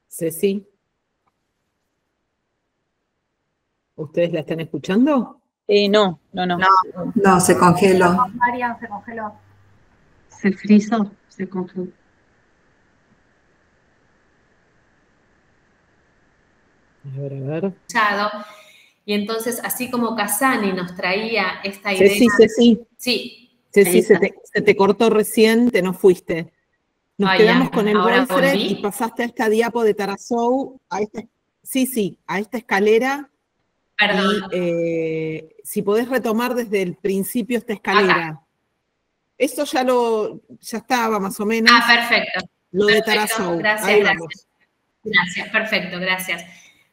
Ceci, ¿ustedes la están escuchando? No. No, se congeló. Marian se congeló. Se frizó, se congeló. A ver. Y entonces, así como Casani nos traía esta idea... Ceci. Sí. Ceci, se te cortó recién, te no fuiste. Nos quedamos con el VoiceThread y pasaste a esta diapo de Tarasou, a esta escalera. Perdón. Y si podés retomar desde el principio esta escalera. Acá. Esto ya estaba más o menos. Perfecto. Lo de Tarasou. Gracias. Perfecto, gracias.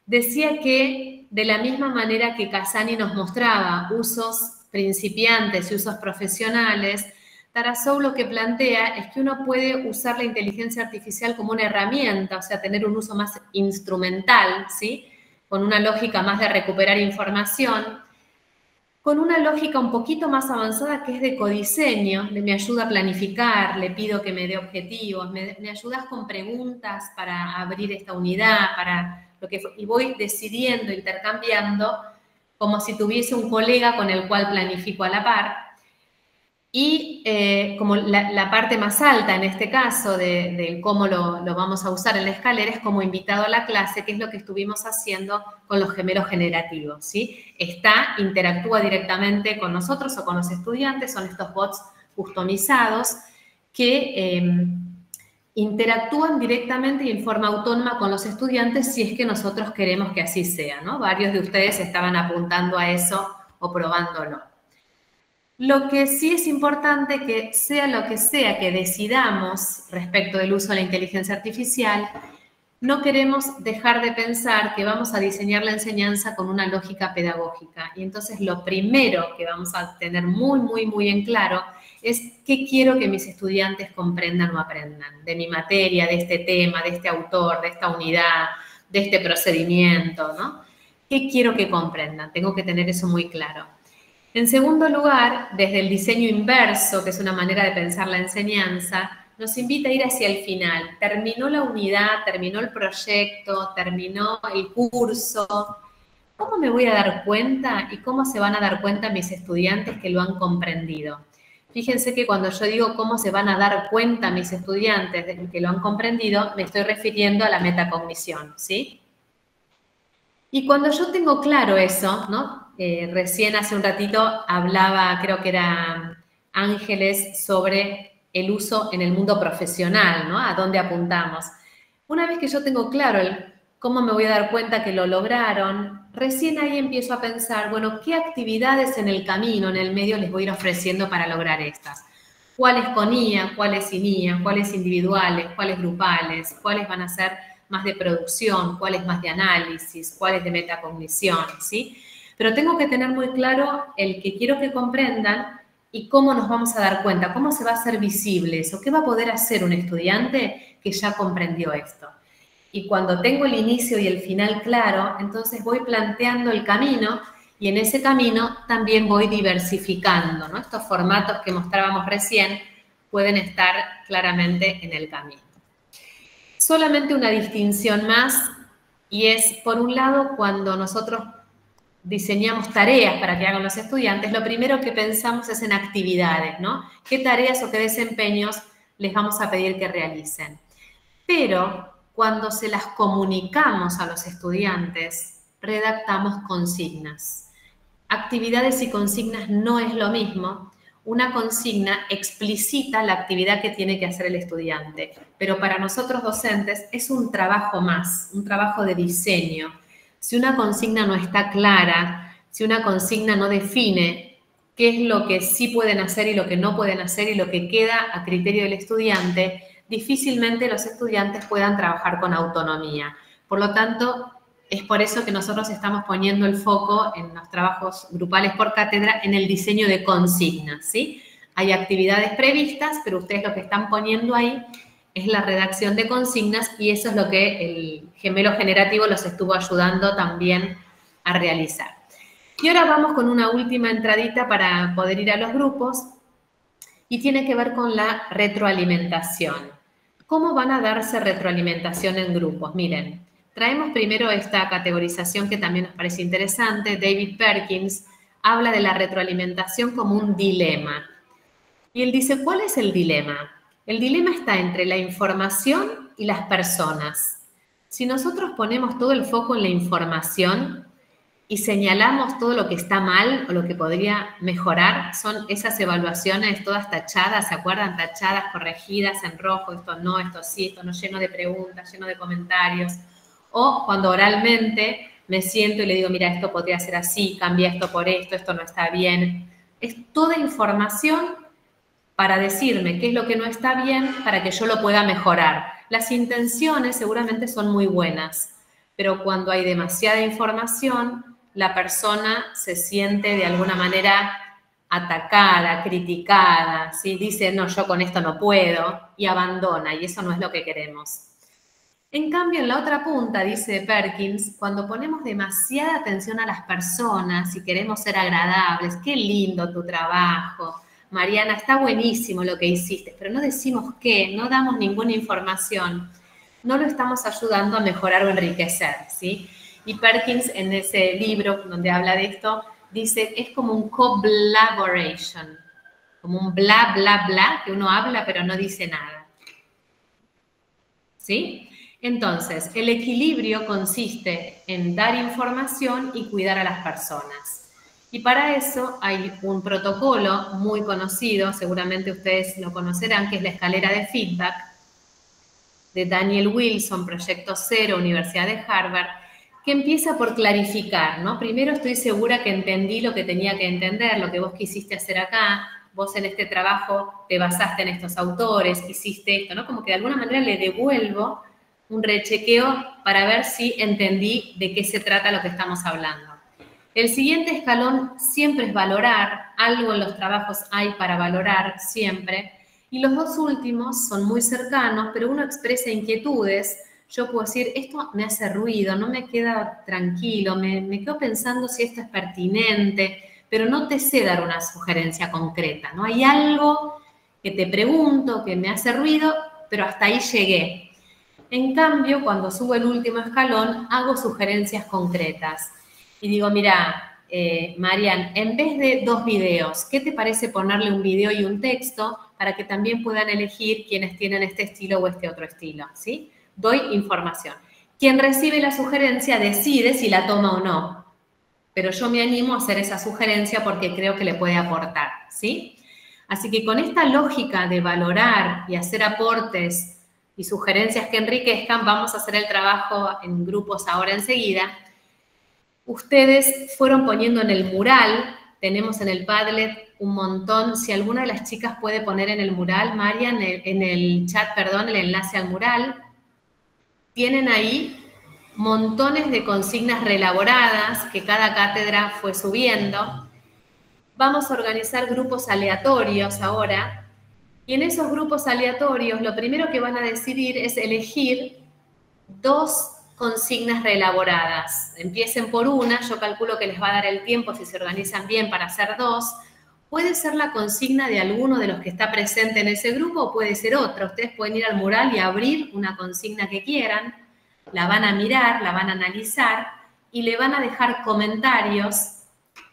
Decía que de la misma manera que Casani nos mostraba usos principiantes y usos profesionales, Tarasou lo que plantea es que uno puede usar la inteligencia artificial como una herramienta, o sea, tener un uso más instrumental, ¿sí? Con una lógica más de recuperar información. con una lógica un poquito más avanzada que es de codiseño, me ayuda a planificar, le pido que me dé objetivos, me ayudas con preguntas para abrir esta unidad, y voy decidiendo, intercambiando, como si tuviese un colega con el cual planifico a la par. Y como la parte más alta en este caso de cómo lo vamos a usar en la escalera es como invitado a la clase, que es lo que estuvimos haciendo con los gemelos generativos, ¿sí? Interactúa directamente con nosotros o con los estudiantes, son estos bots customizados que interactúan directamente y en forma autónoma con los estudiantes si es que nosotros queremos que así sea, ¿no? Varios de ustedes estaban apuntando a eso o probándolo. Lo que sí es importante que sea lo que sea que decidamos respecto del uso de la inteligencia artificial, no queremos dejar de pensar que vamos a diseñar la enseñanza con una lógica pedagógica. Y entonces lo primero que vamos a tener muy, muy, muy en claro es qué quiero que mis estudiantes comprendan o aprendan de mi materia, de este tema, de este autor, de esta unidad, de este procedimiento, ¿no? ¿Qué quiero que comprendan? Tengo que tener eso muy claro. En segundo lugar, desde el diseño inverso, que es una manera de pensar la enseñanza, nos invita a ir hacia el final. Terminó la unidad, terminó el proyecto, terminó el curso. ¿Cómo me voy a dar cuenta y cómo se van a dar cuenta mis estudiantes que lo han comprendido? Fíjense que cuando yo digo cómo se van a dar cuenta mis estudiantes de que lo han comprendido, me estoy refiriendo a la metacognición, ¿sí? Y cuando yo tengo claro eso, ¿no? Recién hace un ratito hablaba, creo que era Ángeles, sobre el uso en el mundo profesional, ¿no? A dónde apuntamos. Una vez que yo tengo claro cómo me voy a dar cuenta que lo lograron, recién ahí empiezo a pensar, bueno, ¿qué actividades en el camino, en el medio, les voy a ir ofreciendo para lograr estas? ¿Cuáles con IA, cuáles sin IA, cuáles individuales, cuáles grupales, cuáles van a ser más de producción, cuáles más de análisis, cuáles de metacognición, ¿sí? Pero tengo que tener muy claro el que quiero que comprendan y cómo nos vamos a dar cuenta, cómo se va a hacer visible eso, qué va a poder hacer un estudiante que ya comprendió esto. Y cuando tengo el inicio y el final claro, entonces voy planteando el camino y en ese camino también voy diversificando, ¿no? Estos formatos que mostrábamos recién pueden estar claramente en el camino. Solamente una distinción más y es, por un lado, cuando nosotros diseñamos tareas para que hagan los estudiantes, lo primero que pensamos es en actividades, ¿no? ¿Qué tareas o qué desempeños les vamos a pedir que realicen? Pero cuando se las comunicamos a los estudiantes, redactamos consignas. Actividades y consignas no es lo mismo. Una consigna explicita la actividad que tiene que hacer el estudiante, pero para nosotros docentes es un trabajo más, un trabajo de diseño. Si una consigna no está clara, si una consigna no define qué es lo que sí pueden hacer y lo que no pueden hacer y lo que queda a criterio del estudiante, difícilmente los estudiantes puedan trabajar con autonomía. Por lo tanto, es por eso que nosotros estamos poniendo el foco en los trabajos grupales por cátedra en el diseño de consignas, ¿sí? Hay actividades previstas, pero ustedes lo que están poniendo ahí es la redacción de consignas y eso es lo que el gemelo generativo los estuvo ayudando también a realizar. Y ahora vamos con una última entradita para poder ir a los grupos y tiene que ver con la retroalimentación. ¿Cómo van a darse retroalimentación en grupos? Miren, traemos primero esta categorización que también nos parece interesante. David Perkins habla de la retroalimentación como un dilema. Y él dice, ¿cuál es el dilema? El dilema está entre la información y las personas. Si nosotros ponemos todo el foco en la información y señalamos todo lo que está mal o lo que podría mejorar, son esas evaluaciones todas tachadas, ¿se acuerdan? Tachadas, corregidas en rojo, esto no, esto sí, esto no, lleno de preguntas, lleno de comentarios. O cuando oralmente me siento y le digo, mira, esto podría ser así, cambia esto por esto no está bien. Es toda información para decirme qué es lo que no está bien para que yo lo pueda mejorar. Las intenciones seguramente son muy buenas, pero cuando hay demasiada información, la persona se siente de alguna manera atacada, criticada, ¿sí? Dice, no, yo con esto no puedo, y abandona, y eso no es lo que queremos. En cambio, en la otra punta, dice Perkins, cuando ponemos demasiada atención a las personas y queremos ser agradables, qué lindo tu trabajo, Mariana, está buenísimo lo que hiciste, pero no decimos qué, no damos ninguna información, no lo estamos ayudando a mejorar o enriquecer, ¿sí? Y Perkins, en ese libro donde habla de esto, dice, es como un collaboration, como un bla, bla, bla, que uno habla pero no dice nada. ¿Sí? Entonces, el equilibrio consiste en dar información y cuidar a las personas. Y para eso hay un protocolo muy conocido, seguramente ustedes lo conocerán, que es la escalera de feedback de Daniel Wilson, Proyecto Cero, Universidad de Harvard, que empieza por clarificar, ¿no? Primero estoy segura que entendí lo que tenía que entender, lo que vos quisiste hacer acá, vos en este trabajo te basaste en estos autores, hiciste esto, ¿no? Como que de alguna manera le devuelvo un rechequeo para ver si entendí de qué se trata lo que estamos hablando. El siguiente escalón siempre es valorar, algo en los trabajos hay para valorar siempre, y los dos últimos son muy cercanos, pero uno expresa inquietudes. Yo puedo decir, esto me hace ruido, no me queda tranquilo, me quedo pensando si esto es pertinente, pero no te sé dar una sugerencia concreta, ¿no? Hay algo que te pregunto, que me hace ruido, pero hasta ahí llegué. En cambio, cuando subo el último escalón, hago sugerencias concretas. Y digo, mira, Marian, en vez de 2 videos, ¿qué te parece ponerle un video y un texto para que también puedan elegir quienes tienen este estilo o este otro estilo? ¿Sí? Doy información. Quien recibe la sugerencia decide si la toma o no. Pero yo me animo a hacer esa sugerencia porque creo que le puede aportar, ¿sí? Así que con esta lógica de valorar y hacer aportes y sugerencias que enriquezcan, vamos a hacer el trabajo en grupos ahora enseguida. Ustedes fueron poniendo en el mural, tenemos en el Padlet un montón, si alguna de las chicas puede poner en el mural, Marian, en el chat, perdón, el enlace al mural, tienen ahí montones de consignas reelaboradas que cada cátedra fue subiendo. Vamos a organizar grupos aleatorios ahora. Y en esos grupos aleatorios, lo primero que van a decidir es elegir 2 consignas reelaboradas. Empiecen por una, yo calculo que les va a dar el tiempo, si se organizan bien, para hacer 2. Puede ser la consigna de alguno de los que está presente en ese grupo o puede ser otra. Ustedes pueden ir al mural y abrir una consigna que quieran, la van a mirar, la van a analizar y le van a dejar comentarios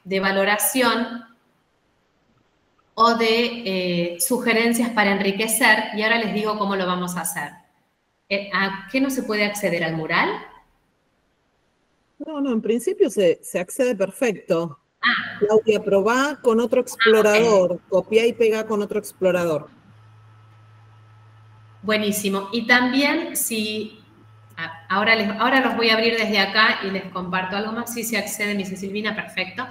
de valoración o de sugerencias para enriquecer, y ahora les digo cómo lo vamos a hacer. ¿A qué no se puede acceder al mural? No, en principio se accede perfecto. Claudia, probá con otro explorador, okay. Copia y pega con otro explorador. Buenísimo. Y también si, ahora los voy a abrir desde acá y les comparto algo más, si se accede, me dice Silvina, perfecto.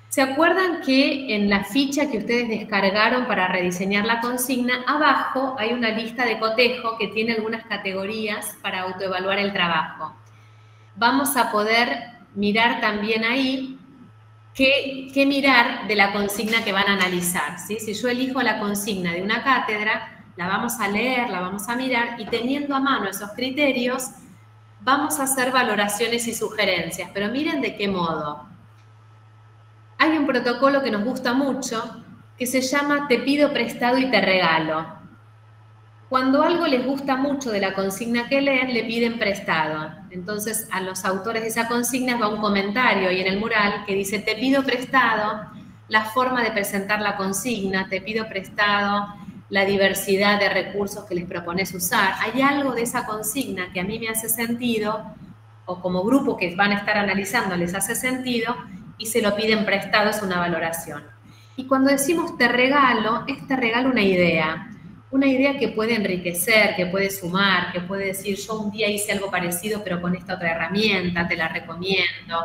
¿Se acuerdan que en la ficha que ustedes descargaron para rediseñar la consigna, abajo hay una lista de cotejo que tiene algunas categorías para autoevaluar el trabajo? Vamos a poder mirar también ahí qué mirar de la consigna que van a analizar, ¿sí? Si yo elijo la consigna de una cátedra, la vamos a leer, la vamos a mirar y teniendo a mano esos criterios, vamos a hacer valoraciones y sugerencias. Pero miren de qué modo. Hay un protocolo que nos gusta mucho que se llama Te pido prestado y te regalo. Cuando algo les gusta mucho de la consigna que leen, le piden prestado. Entonces, a los autores de esa consigna va un comentario ahí en el mural que dice, te pido prestado la forma de presentar la consigna, te pido prestado la diversidad de recursos que les propones usar. Hay algo de esa consigna que a mí me hace sentido, o como grupo que van a estar analizando les hace sentido, y se lo piden prestado, es una valoración. Y cuando decimos te regalo, es te regalo una idea que puede enriquecer, que puede sumar, que puede decir yo un día hice algo parecido pero con esta otra herramienta, te la recomiendo.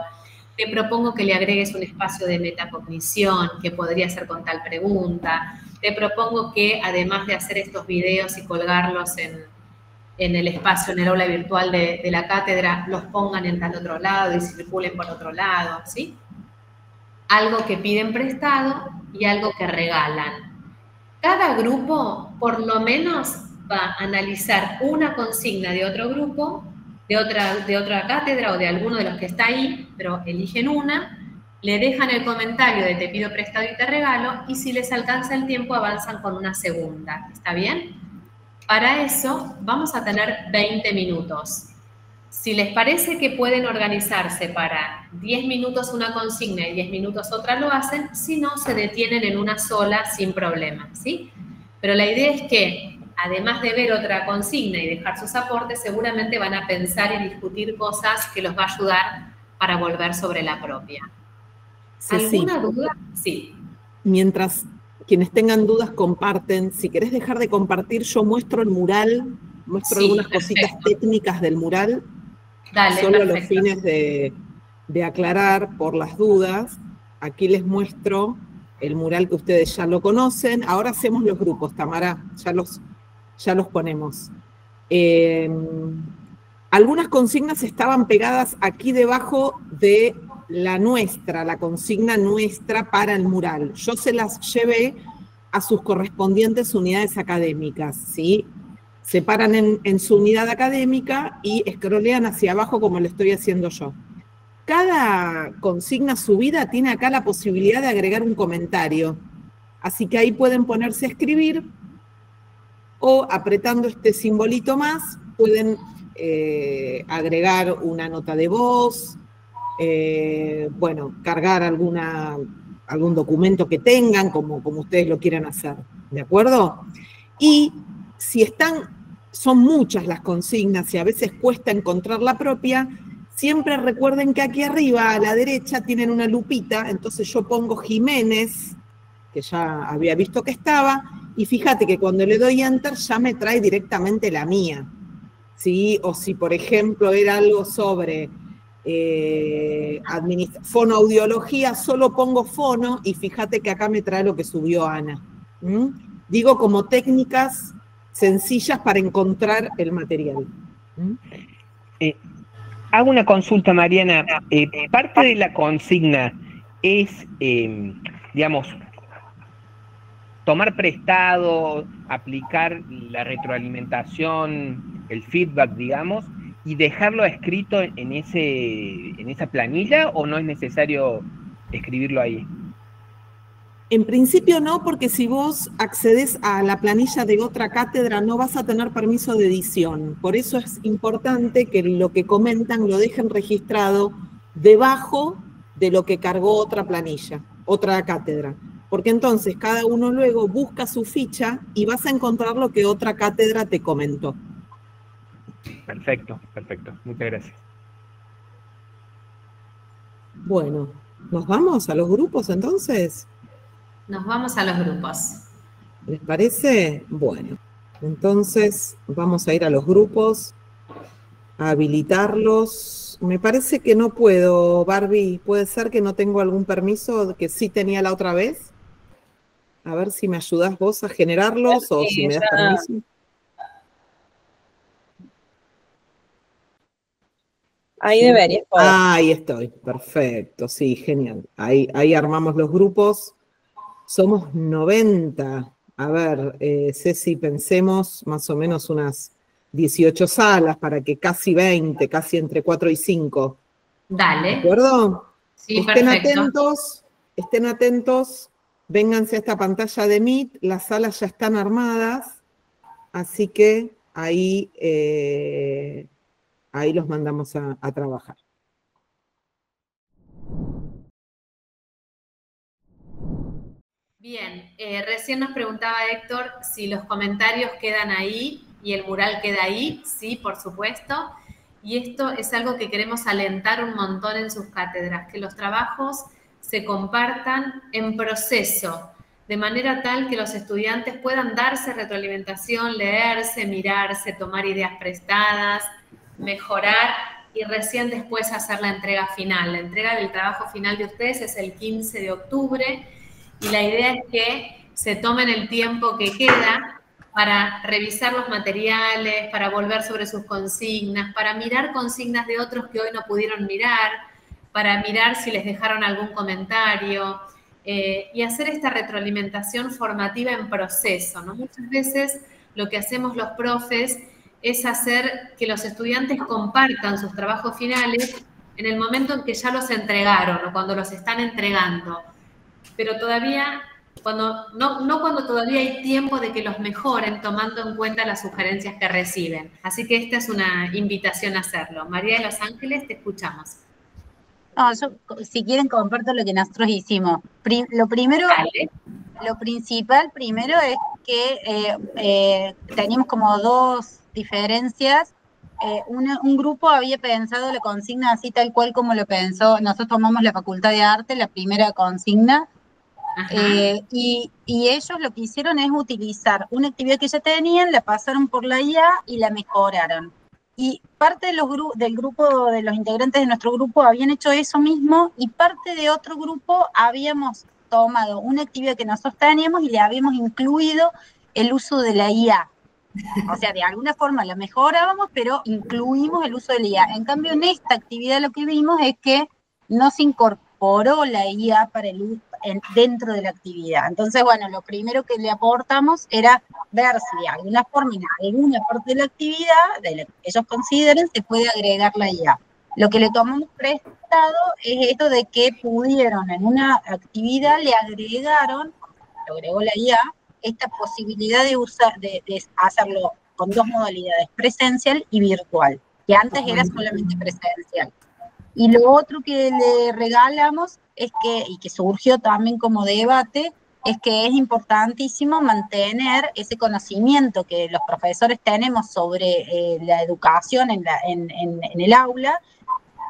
Te propongo que le agregues un espacio de metacognición que podría ser con tal pregunta. Te propongo que además de hacer estos videos y colgarlos en el espacio, en el aula virtual de la cátedra, los pongan en tal otro lado y circulen por otro lado, ¿sí? Algo que piden prestado y algo que regalan. Cada grupo, por lo menos, va a analizar una consigna de otro grupo, de otra cátedra o de alguno de los que está ahí, pero eligen una, le dejan el comentario de te pido prestado y te regalo, y si les alcanza el tiempo avanzan con una segunda. ¿Está bien? Para eso vamos a tener 20 minutos. Si les parece que pueden organizarse para 10 minutos una consigna y 10 minutos otra, lo hacen. Si no, se detienen en una sola sin problema, ¿sí? Pero la idea es que, además de ver otra consigna y dejar sus aportes, seguramente van a pensar y discutir cosas que los va a ayudar para volver sobre la propia. ¿Alguna duda? Sí. Mientras quienes tengan dudas comparten, si querés dejar de compartir, yo muestro el mural, muestro algunas cositas técnicas del mural. Dale, solo perfecto. a los fines de aclarar por las dudas. Aquí les muestro el mural que ustedes ya lo conocen. Ahora hacemos los grupos, Tamara, ya los ponemos. Algunas consignas estaban pegadas aquí debajo de la consigna nuestra para el mural. Yo se las llevé a sus correspondientes unidades académicas, ¿sí? Se paran en su unidad académica y scrollean hacia abajo como lo estoy haciendo yo. Cada consigna subida tiene acá la posibilidad de agregar un comentario. Así que ahí pueden ponerse a escribir o apretando este simbolito más pueden agregar una nota de voz, bueno, cargar algún documento que tengan, como ustedes lo quieran hacer, ¿de acuerdo? Y si son muchas las consignas y a veces cuesta encontrar la propia, siempre recuerden que aquí arriba a la derecha tienen una lupita, entonces yo pongo Jiménez, que ya había visto que estaba, y fíjate que cuando le doy Enter ya me trae directamente la mía, ¿sí? O si, por ejemplo, era algo sobre fonoaudiología, solo pongo fono, y fíjate que acá me trae lo que subió Ana. Digo como técnicas sencillas para encontrar el material. Hago una consulta, Mariana. Parte de la consigna es, digamos, tomar prestado, aplicar la retroalimentación, el feedback, digamos, y dejarlo escrito en esa planilla, ¿o no es necesario escribirlo ahí? En principio no, porque si vos accedes a la planilla de otra cátedra no vas a tener permiso de edición. Por eso es importante que lo que comentan lo dejen registrado debajo de lo que cargó otra planilla, otra cátedra. Porque entonces cada uno luego busca su ficha y vas a encontrar lo que otra cátedra te comentó. Perfecto, perfecto. Muchas gracias. Bueno, ¿nos vamos a los grupos entonces? Nos vamos a los grupos. ¿Les parece? Bueno, entonces vamos a ir a los grupos, a habilitarlos. Me parece que no puedo, Barbie. ¿Puede ser que no tengo algún permiso que sí tenía la otra vez? A ver si me ayudás vos a generarlos o si me das permiso. Ahí deberías poder. Ahí estoy, perfecto, sí, genial. Ahí armamos los grupos. Somos 90. A ver, Ceci, pensemos más o menos unas 18 salas para que casi 20, casi entre 4 y 5. Dale. ¿De acuerdo? Sí, estén perfecto. atentos, vénganse a esta pantalla de Meet, las salas ya están armadas, así que ahí los mandamos a trabajar. Bien, recién nos preguntaba Héctor si los comentarios quedan ahí y el mural queda ahí. Sí, por supuesto. Y esto es algo que queremos alentar un montón en sus cátedras, que los trabajos se compartan en proceso, de manera tal que los estudiantes puedan darse retroalimentación, leerse, mirarse, tomar ideas prestadas, mejorar y recién después hacer la entrega final. La entrega del trabajo final de ustedes es el 15 de octubre y la idea es que se tomen el tiempo que queda para revisar los materiales, para volver sobre sus consignas, para mirar consignas de otros que hoy no pudieron mirar, para mirar si les dejaron algún comentario y hacer esta retroalimentación formativa en proceso, ¿no? Muchas veces lo que hacemos los profes es hacer que los estudiantes compartan sus trabajos finales en el momento en que ya los entregaron o cuando los están entregando. Pero todavía, no cuando todavía hay tiempo de que los mejoren tomando en cuenta las sugerencias que reciben. Así que esta es una invitación a hacerlo. María de Los Ángeles, te escuchamos. No, yo, si quieren, comparto lo que nosotros hicimos. Lo principal primero es que teníamos como dos diferencias. Un grupo había pensado la consigna así tal cual como lo pensó. Nosotros tomamos la Facultad de Arte, la primera consigna, y ellos lo que hicieron es utilizar una actividad que ya tenían, la pasaron por la IA y la mejoraron. Y parte del grupo, de los integrantes de nuestro grupo habían hecho eso mismo, y parte de otro grupo habíamos tomado una actividad que nosotros teníamos y le habíamos incluido el uso de la IA. O sea, de alguna forma la mejorábamos, pero incluimos el uso de la IA. En cambio, en esta actividad lo que vimos es que no se incorporó la IA para el uso dentro de la actividad. Entonces, bueno, lo primero que le aportamos era ver si de alguna forma, en alguna parte de la actividad, de la que ellos consideren, se puede agregar la IA. Lo que le tomamos prestado es esto de que pudieron en una actividad, le agregó la IA, esta posibilidad de hacerlo con dos modalidades, presencial y virtual, que antes era solamente presencial. Y lo otro que le regalamos es y que surgió también como debate, es que es importantísimo mantener ese conocimiento que los profesores tenemos sobre la educación en el aula,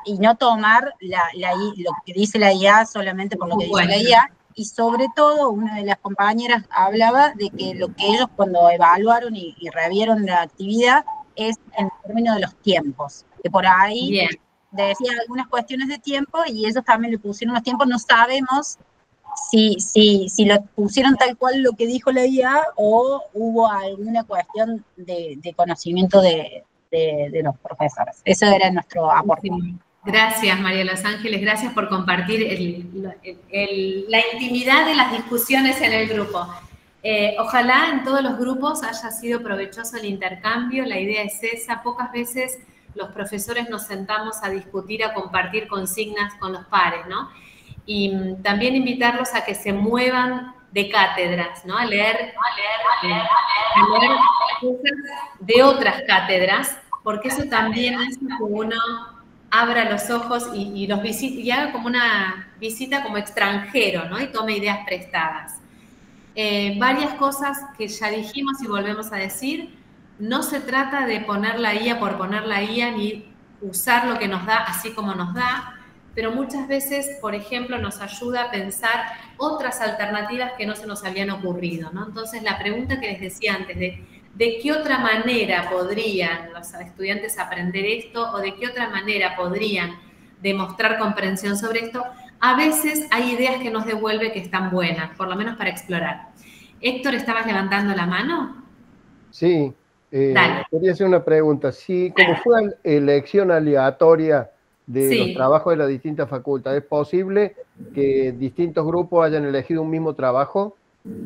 y no tomar lo que dice la IA solamente por lo que dice la IA. Y sobre todo, una de las compañeras hablaba de que lo que ellos cuando evaluaron y revieron la actividad es en términos de los tiempos, que por ahí decía algunas cuestiones de tiempo y ellos también le pusieron los tiempos. No sabemos si lo pusieron tal cual lo que dijo la IA o hubo alguna cuestión de conocimiento de los profesores. Eso era nuestro aporte. Gracias, María de Los Ángeles, gracias por compartir la intimidad de las discusiones en el grupo. Ojalá en todos los grupos haya sido provechoso el intercambio, la idea es esa. Pocas veces los profesores nos sentamos a discutir, a compartir consignas con los pares, ¿no? Y también invitarlos a que se muevan de cátedras, ¿no? A leer cosas de otras cátedras, porque eso también hace que uno abra los ojos y los visite, y haga como una visita como extranjero, ¿no? Y tome ideas prestadas. Varias cosas que ya dijimos y volvemos a decir. No se trata de poner la IA por poner la IA, ni usar lo que nos da así como nos da, pero muchas veces, por ejemplo, nos ayuda a pensar otras alternativas que no se nos habían ocurrido, ¿no? Entonces, la pregunta que les decía antes, ¿de qué otra manera podrían los estudiantes aprender esto o de qué otra manera podrían demostrar comprensión sobre esto? A veces hay ideas que nos devuelve que están buenas, por lo menos para explorar. Héctor, ¿estabas levantando la mano? Sí, quería hacer una pregunta. Sí, como fue elección aleatoria de los trabajos de las distintas facultades, ¿es posible que distintos grupos hayan elegido un mismo trabajo?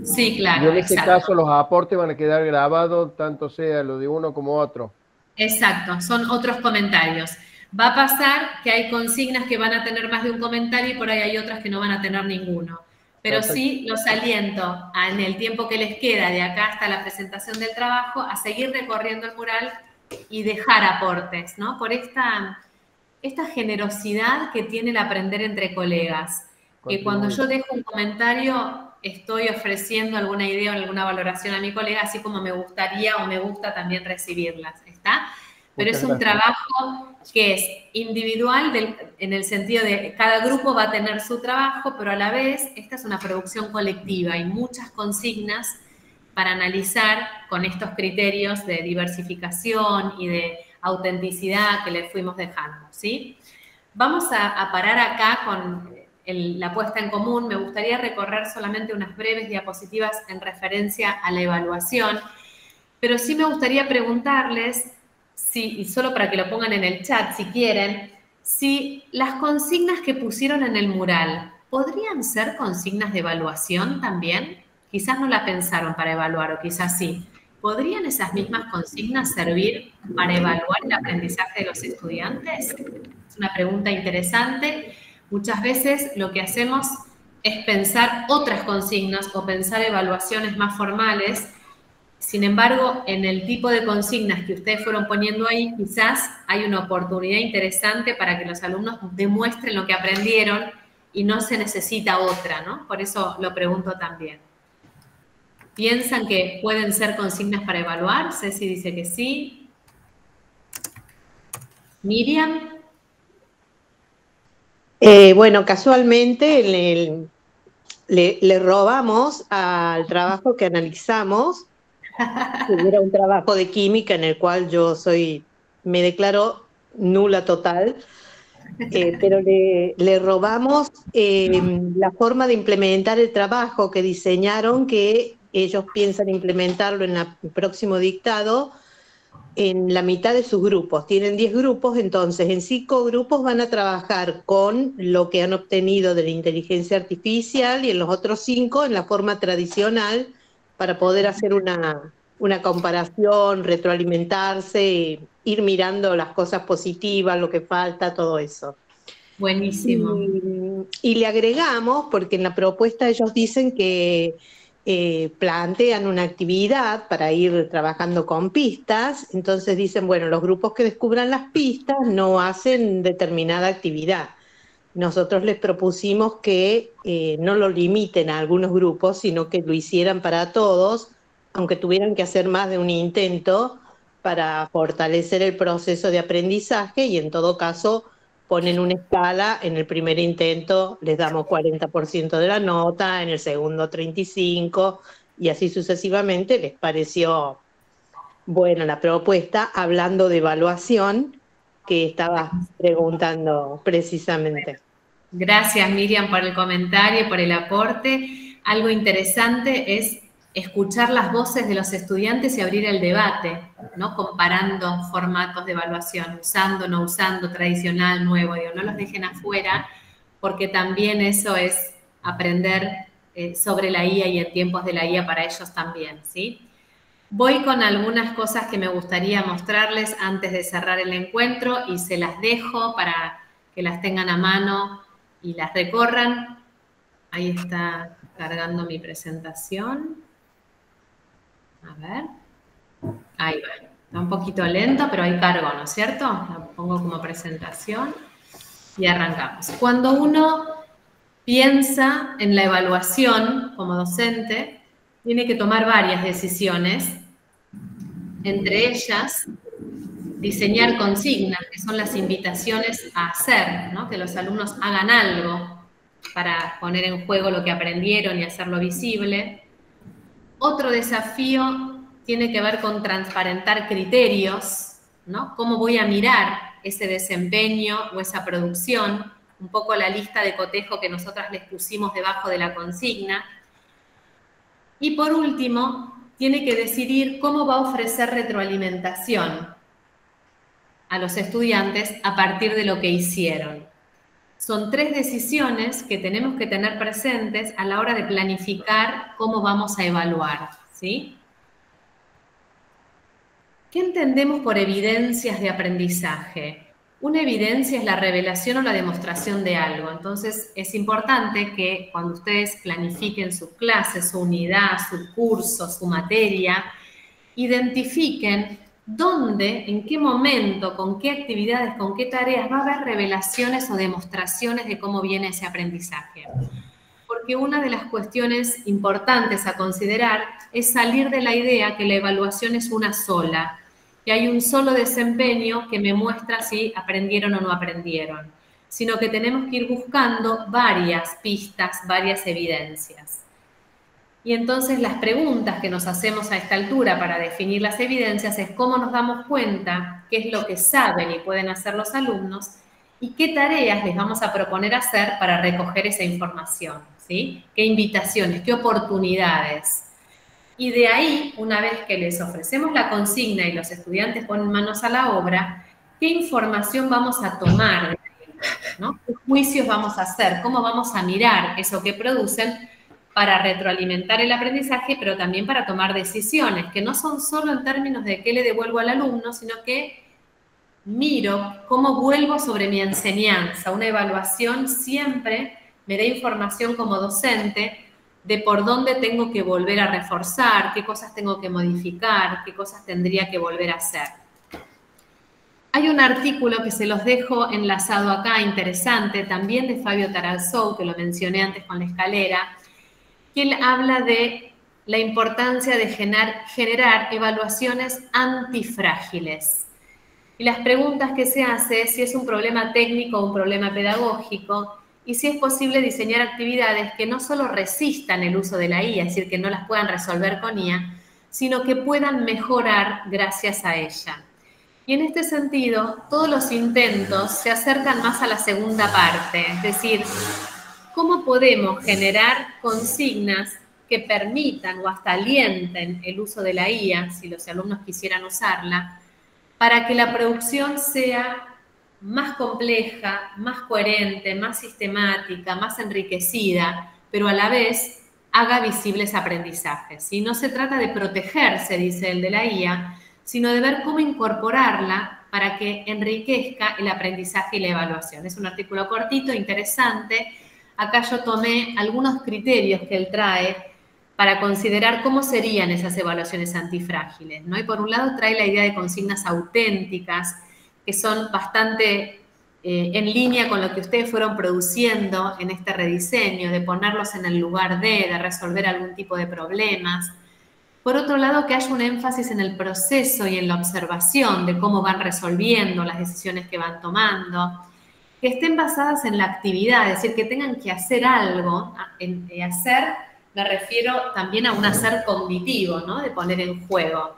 Sí, claro. Y en ese caso los aportes van a quedar grabados, tanto sea lo de uno como otro. Exacto, son otros comentarios. Va a pasar que hay consignas que van a tener más de un comentario y por ahí hay otras que no van a tener ninguno. Pero sí los aliento en el tiempo que les queda de acá hasta la presentación del trabajo a seguir recorriendo el mural y dejar aportes, ¿no? Por esta generosidad que tiene el aprender entre colegas. Que cuando yo dejo un comentario estoy ofreciendo alguna idea o alguna valoración a mi colega, así como me gustaría o me gusta también recibirlas, ¿está? Pero es un trabajo que es individual en el sentido de cada grupo va a tener su trabajo, pero a la vez esta es una producción colectiva. Hay muchas consignas para analizar con estos criterios de diversificación y de autenticidad que le fuimos dejando, ¿sí? Vamos a parar acá con la puesta en común. Me gustaría recorrer solamente unas breves diapositivas en referencia a la evaluación, pero sí me gustaría preguntarles, y solo para que lo pongan en el chat si quieren, si las consignas que pusieron en el mural podrían ser consignas de evaluación también. Quizás no la pensaron para evaluar o quizás sí. ¿podrían esas mismas consignas servir para evaluar el aprendizaje de los estudiantes? Es una pregunta interesante. Muchas veces lo que hacemos es pensar otras consignas o pensar evaluaciones más formales. Sin embargo, en el tipo de consignas que ustedes fueron poniendo ahí, quizás hay una oportunidad interesante para que los alumnos demuestren lo que aprendieron y no se necesita otra, ¿no? Por eso lo pregunto también. ¿Piensan que pueden ser consignas para evaluar? Ceci dice que sí. Miriam. Bueno, casualmente le robamos al trabajo que analizamos, que era un trabajo de química en el cual yo me declaro nula total, pero le robamos la forma de implementar el trabajo que diseñaron, que ellos piensan implementarlo en el próximo dictado en la mitad de sus grupos. Tienen 10 grupos, entonces en 5 grupos van a trabajar con lo que han obtenido de la inteligencia artificial y en los otros 5 en la forma tradicional para poder hacer una comparación, retroalimentarse, ir mirando las cosas positivas, lo que falta, todo eso. Buenísimo. Y le agregamos, porque en la propuesta ellos dicen que plantean una actividad para ir trabajando con pistas, entonces dicen, bueno, los grupos que descubran las pistas no hacen determinada actividad. Nosotros les propusimos que no lo limiten a algunos grupos, sino que lo hicieran para todos, aunque tuvieran que hacer más de un intento para fortalecer el proceso de aprendizaje, y en todo caso ponen una escala, en el primer intento les damos 40% de la nota, en el segundo 35%, y así sucesivamente. Les pareció buena la propuesta, hablando de evaluación, que estabas preguntando precisamente. Gracias, Miriam, por el comentario y por el aporte. Algo interesante es escuchar las voces de los estudiantes y abrir el debate, ¿no? Comparando formatos de evaluación, usando, no usando, tradicional, nuevo, digo, no los dejen afuera, porque también eso es aprender sobre la IA y en tiempos de la IA para ellos también, ¿sí? Voy con algunas cosas que me gustaría mostrarles antes de cerrar el encuentro y se las dejo para que las tengan a mano y las recorran. Ahí está cargando mi presentación. A ver, ahí va. Está un poquito lento, pero ahí cargo, ¿no es cierto? La pongo como presentación y arrancamos. Cuando uno piensa en la evaluación como docente, tiene que tomar varias decisiones, entre ellas diseñar consignas, que son las invitaciones a hacer, ¿no? Que los alumnos hagan algo para poner en juego lo que aprendieron y hacerlo visible. Otro desafío tiene que ver con transparentar criterios, ¿no? ¿Cómo voy a mirar ese desempeño o esa producción? Un poco la lista de cotejo que nosotras les pusimos debajo de la consigna. Y por último, tiene que decidir cómo va a ofrecer retroalimentación a los estudiantes a partir de lo que hicieron. Son 3 decisiones que tenemos que tener presentes a la hora de planificar cómo vamos a evaluar, ¿sí? ¿Qué entendemos por evidencias de aprendizaje? Una evidencia es la revelación o la demostración de algo. Entonces, es importante que cuando ustedes planifiquen sus clases, su unidad, su curso, su materia, identifiquen dónde, en qué momento, con qué actividades, con qué tareas va a haber revelaciones o demostraciones de cómo viene ese aprendizaje. Porque una de las cuestiones importantes a considerar es salir de la idea que la evaluación es una sola, que hay un solo desempeño que me muestra si aprendieron o no aprendieron, sino que tenemos que ir buscando varias pistas, varias evidencias. Y entonces las preguntas que nos hacemos a esta altura para definir las evidencias es cómo nos damos cuenta qué es lo que saben y pueden hacer los alumnos y qué tareas les vamos a proponer hacer para recoger esa información, ¿sí? ¿Qué invitaciones, qué oportunidades? Y de ahí, una vez que les ofrecemos la consigna y los estudiantes ponen manos a la obra, ¿qué información vamos a tomar de ahí, ¿no? ¿Qué juicios vamos a hacer? ¿Cómo vamos a mirar eso que producen para retroalimentar el aprendizaje, pero también para tomar decisiones, que no son solo en términos de qué le devuelvo al alumno, sino que miro cómo vuelvo sobre mi enseñanza. Una evaluación siempre me da información como docente de por dónde tengo que volver a reforzar, qué cosas tengo que modificar, qué cosas tendría que volver a hacer. Hay un artículo que se los dejo enlazado acá, interesante, también de Fabio Tarazou, que lo mencioné antes con la escalera, que él habla de la importancia de generar evaluaciones antifrágiles. Y las preguntas que se hace es si es un problema técnico o un problema pedagógico, y si es posible diseñar actividades que no solo resistan el uso de la IA, es decir, que no las puedan resolver con IA, sino que puedan mejorar gracias a ella. Y en este sentido, todos los intentos se acercan más a la segunda parte, es decir, ¿cómo podemos generar consignas que permitan o hasta alienten el uso de la IA, si los alumnos quisieran usarla, para que la producción sea más compleja, más coherente, más sistemática, más enriquecida, pero a la vez haga visibles aprendizajes? Y no se trata de protegerse, dice el de la IA, sino de ver cómo incorporarla para que enriquezca el aprendizaje y la evaluación. Es un artículo cortito, interesante. Acá yo tomé algunos criterios que él trae para considerar cómo serían esas evaluaciones antifrágiles, ¿no? Y por un lado trae la idea de consignas auténticas, que son bastante en línea con lo que ustedes fueron produciendo en este rediseño, de ponerlos en el lugar de resolver algún tipo de problemas. Por otro lado, que haya un énfasis en el proceso y en la observación de cómo van resolviendo las decisiones que van tomando, que estén basadas en la actividad, es decir, que tengan que hacer algo. Hacer, me refiero también a un hacer cognitivo, ¿no? De poner en juego.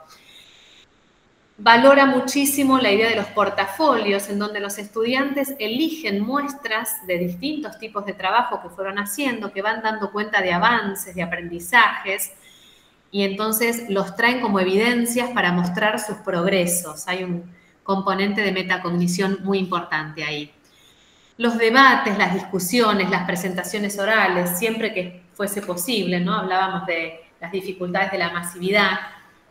Valora muchísimo la idea de los portafolios, en donde los estudiantes eligen muestras de distintos tipos de trabajo que fueron haciendo, que van dando cuenta de avances, de aprendizajes, y entonces los traen como evidencias para mostrar sus progresos. Hay un componente de metacognición muy importante ahí. Los debates, las discusiones, las presentaciones orales, siempre que fuese posible, ¿no? Hablábamos de las dificultades de la masividad,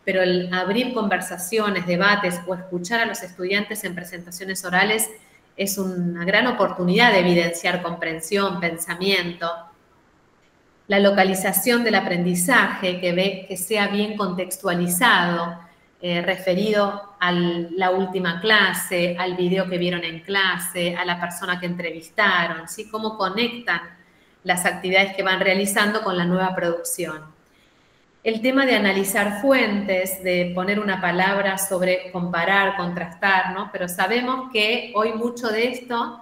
pero el abrir conversaciones, debates o escuchar a los estudiantes en presentaciones orales es una gran oportunidad de evidenciar comprensión, pensamiento. La localización del aprendizaje, que sea bien contextualizado, referido a la última clase, al video que vieron en clase, a la persona que entrevistaron, ¿sí? Cómo conectan las actividades que van realizando con la nueva producción. El tema de analizar fuentes, de poner una palabra sobre comparar, contrastar, ¿no? Pero sabemos que hoy mucho de esto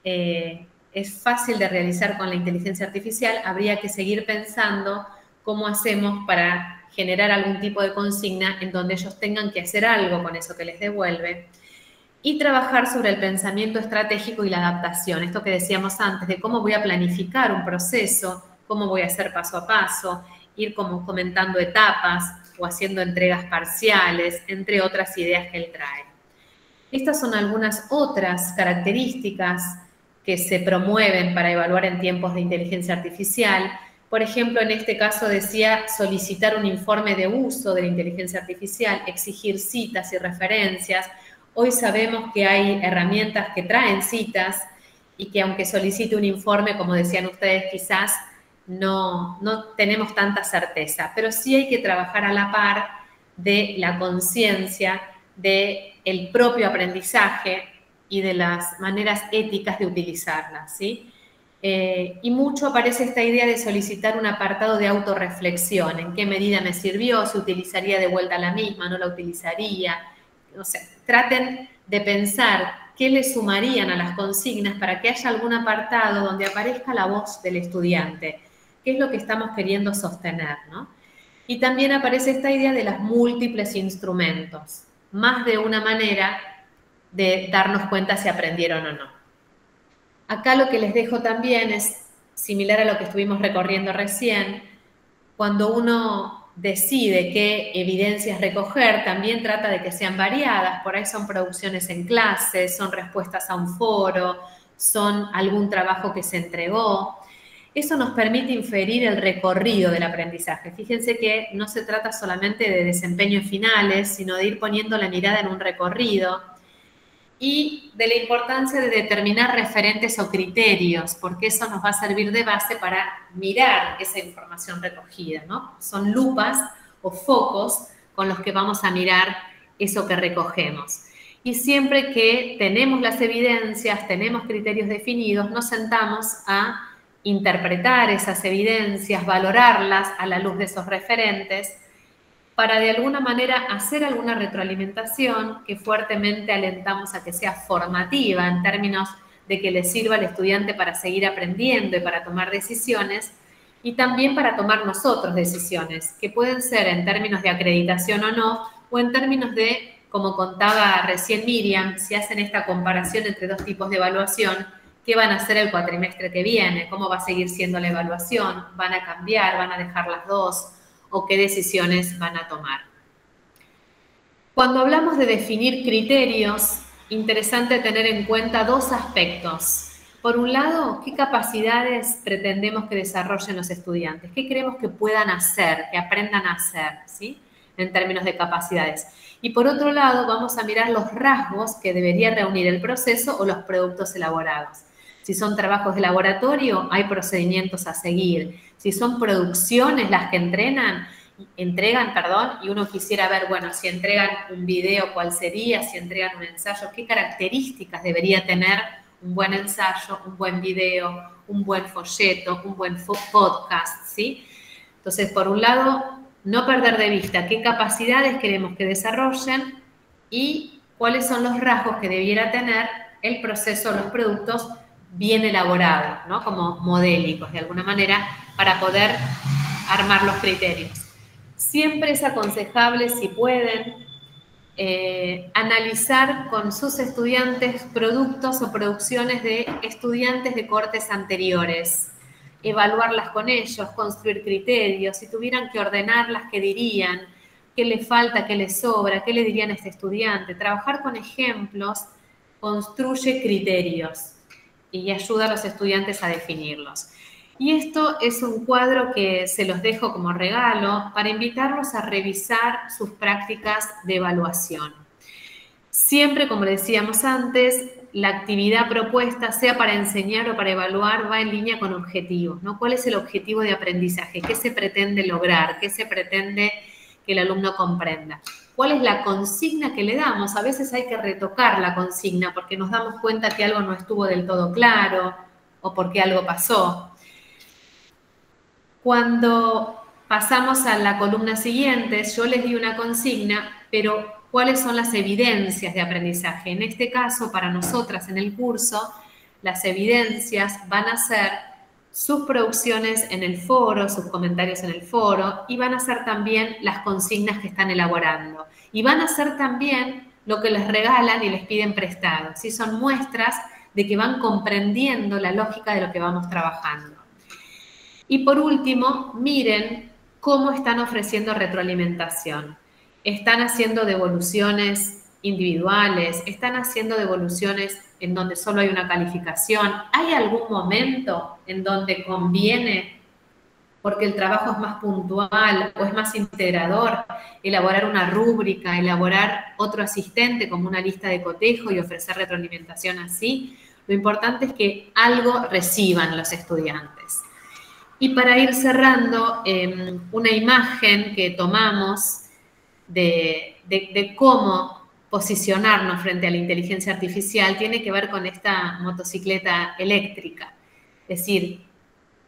es fácil de realizar con la inteligencia artificial. Habría que seguir pensando cómo hacemos para generar algún tipo de consigna en donde ellos tengan que hacer algo con eso que les devuelve. Y trabajar sobre el pensamiento estratégico y la adaptación. Esto que decíamos antes, de cómo voy a planificar un proceso, cómo voy a hacer paso a paso, ir como comentando etapas o haciendo entregas parciales, entre otras ideas que él trae. Estas son algunas otras características que se promueven para evaluar en tiempos de inteligencia artificial. Por ejemplo, en este caso decía solicitar un informe de uso de la inteligencia artificial, exigir citas y referencias. Hoy sabemos que hay herramientas que traen citas y que aunque solicite un informe, como decían ustedes, quizás no tenemos tanta certeza, pero sí hay que trabajar a la par de la conciencia del propio aprendizaje y de las maneras éticas de utilizarlas, ¿sí? Y mucho aparece esta idea de solicitar un apartado de autorreflexión, en qué medida me sirvió, si utilizaría de vuelta la misma, no la utilizaría, no sé, traten de pensar qué le sumarían a las consignas para que haya algún apartado donde aparezca la voz del estudiante, qué es lo que estamos queriendo sostener, ¿no? Y también aparece esta idea de los múltiples instrumentos, más de una manera de darnos cuenta si aprendieron o no. Acá lo que les dejo también es similar a lo que estuvimos recorriendo recién. Cuando uno decide qué evidencias recoger, también trata de que sean variadas. Por ahí son producciones en clase, son respuestas a un foro, son algún trabajo que se entregó. Eso nos permite inferir el recorrido del aprendizaje. Fíjense que no se trata solamente de desempeños finales, sino de ir poniendo la mirada en un recorrido y de la importancia de determinar referentes o criterios, porque eso nos va a servir de base para mirar esa información recogida, ¿no? Son lupas o focos con los que vamos a mirar eso que recogemos. Y siempre que tenemos las evidencias, tenemos criterios definidos, nos sentamos a interpretar esas evidencias, valorarlas a la luz de esos referentes, para de alguna manera hacer alguna retroalimentación que fuertemente alentamos a que sea formativa en términos de que le sirva al estudiante para seguir aprendiendo y para tomar decisiones, y también para tomar nosotros decisiones, que pueden ser en términos de acreditación o no, o en términos de, como contaba recién Miriam, si hacen esta comparación entre dos tipos de evaluación, ¿qué van a hacer el cuatrimestre que viene? ¿Cómo va a seguir siendo la evaluación? ¿Van a cambiar? ¿Van a dejar las dos? ¿O qué decisiones van a tomar? Cuando hablamos de definir criterios, interesante tener en cuenta dos aspectos. Por un lado, ¿qué capacidades pretendemos que desarrollen los estudiantes? ¿Qué queremos que puedan hacer, que aprendan a hacer, ¿sí? En términos de capacidades. Y por otro lado, vamos a mirar los rasgos que debería reunir el proceso o los productos elaborados. Si son trabajos de laboratorio, hay procedimientos a seguir. Si son producciones las que entregan, y uno quisiera ver, bueno, si entregan un video, ¿cuál sería? Si entregan un ensayo, ¿qué características debería tener un buen ensayo, un buen video, un buen folleto, un buen podcast, ¿sí? Entonces, por un lado, no perder de vista qué capacidades queremos que desarrollen y cuáles son los rasgos que debiera tener el proceso, los productos bien elaborados, ¿no? Como modélicos, de alguna manera, para poder armar los criterios. Siempre es aconsejable, si pueden, analizar con sus estudiantes productos o producciones de estudiantes de cortes anteriores, evaluarlas con ellos, construir criterios, si tuvieran que ordenarlas, ¿qué dirían? ¿Qué le falta? ¿Qué le sobra? ¿Qué le dirían a este estudiante? Trabajar con ejemplos construye criterios y ayuda a los estudiantes a definirlos. Y esto es un cuadro que se los dejo como regalo para invitarlos a revisar sus prácticas de evaluación. Siempre, como decíamos antes, la actividad propuesta, sea para enseñar o para evaluar, va en línea con objetivos, ¿no? ¿Cuál es el objetivo de aprendizaje? ¿Qué se pretende lograr? ¿Qué se pretende que el alumno comprenda? ¿Cuál es la consigna que le damos? A veces hay que retocar la consigna porque nos damos cuenta que algo no estuvo del todo claro o porque algo pasó. Cuando pasamos a la columna siguiente, yo les di una consigna, pero ¿cuáles son las evidencias de aprendizaje? En este caso, para nosotras en el curso, las evidencias van a ser sus producciones en el foro, sus comentarios en el foro, y van a ser también las consignas que están elaborando. Y van a ser también lo que les regalan y les piden prestado. ¿Sí? Son muestras de que van comprendiendo la lógica de lo que vamos trabajando. Y por último, miren cómo están ofreciendo retroalimentación. Están haciendo devoluciones individuales, están haciendo devoluciones en donde solo hay una calificación. ¿Hay algún momento en donde conviene, porque el trabajo es más puntual o es más integrador, elaborar una rúbrica, elaborar otro asistente como una lista de cotejo y ofrecer retroalimentación así? Lo importante es que algo reciban los estudiantes. Y para ir cerrando, una imagen que tomamos de cómo posicionarnos frente a la inteligencia artificial tiene que ver con esta motocicleta eléctrica. Es decir,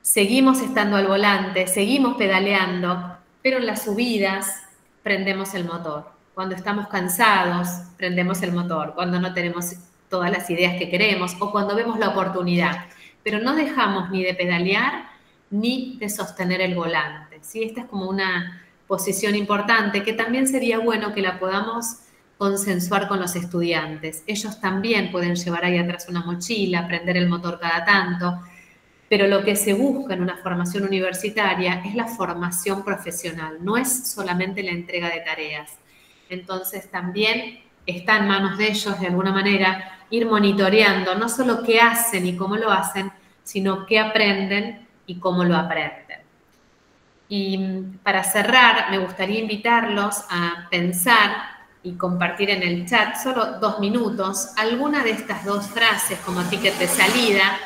seguimos estando al volante, seguimos pedaleando, pero en las subidas prendemos el motor. Cuando estamos cansados, prendemos el motor. Cuando no tenemos todas las ideas que queremos o cuando vemos la oportunidad. Pero no dejamos ni de pedalear ni de sostener el volante, ¿sí? Esta es como una posición importante que también sería bueno que la podamos consensuar con los estudiantes. Ellos también pueden llevar ahí atrás una mochila, prender el motor cada tanto, pero lo que se busca en una formación universitaria es la formación profesional, no es solamente la entrega de tareas. Entonces también está en manos de ellos, de alguna manera, ir monitoreando no solo qué hacen y cómo lo hacen, sino qué aprenden y cómo lo aprenden. Y para cerrar, me gustaría invitarlos a pensar y compartir en el chat, solo 2 minutos, alguna de estas 2 frases como ticket de salida,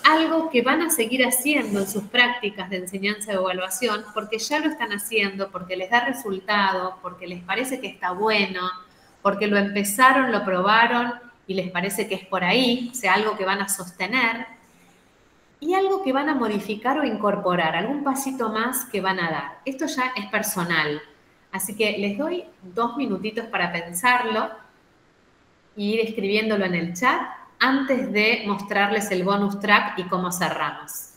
algo que van a seguir haciendo en sus prácticas de enseñanza y evaluación, porque ya lo están haciendo, porque les da resultado, porque les parece que está bueno, porque lo empezaron, lo probaron y les parece que es por ahí, o sea, algo que van a sostener, y algo que van a modificar o incorporar, algún pasito más que van a dar. Esto ya es personal, así que les doy 2 minutitos para pensarlo y ir escribiéndolo en el chat antes de mostrarles el bonus track y cómo cerramos.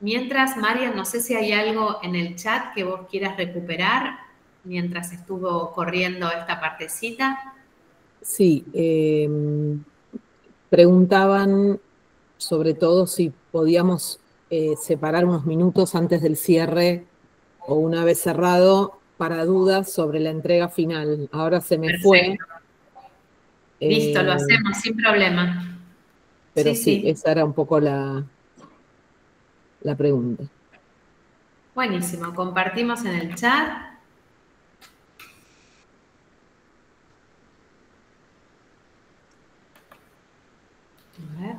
Mientras, Marian, no sé si hay algo en el chat que vos quieras recuperar mientras estuvo corriendo esta partecita. Sí, preguntaban sobre todo si podíamos separar unos minutos antes del cierre o una vez cerrado para dudas sobre la entrega final. Ahora se me fue. Listo, lo hacemos sin problema. Pero sí, esa era un poco la pregunta. Buenísimo, compartimos en el chat. A ver.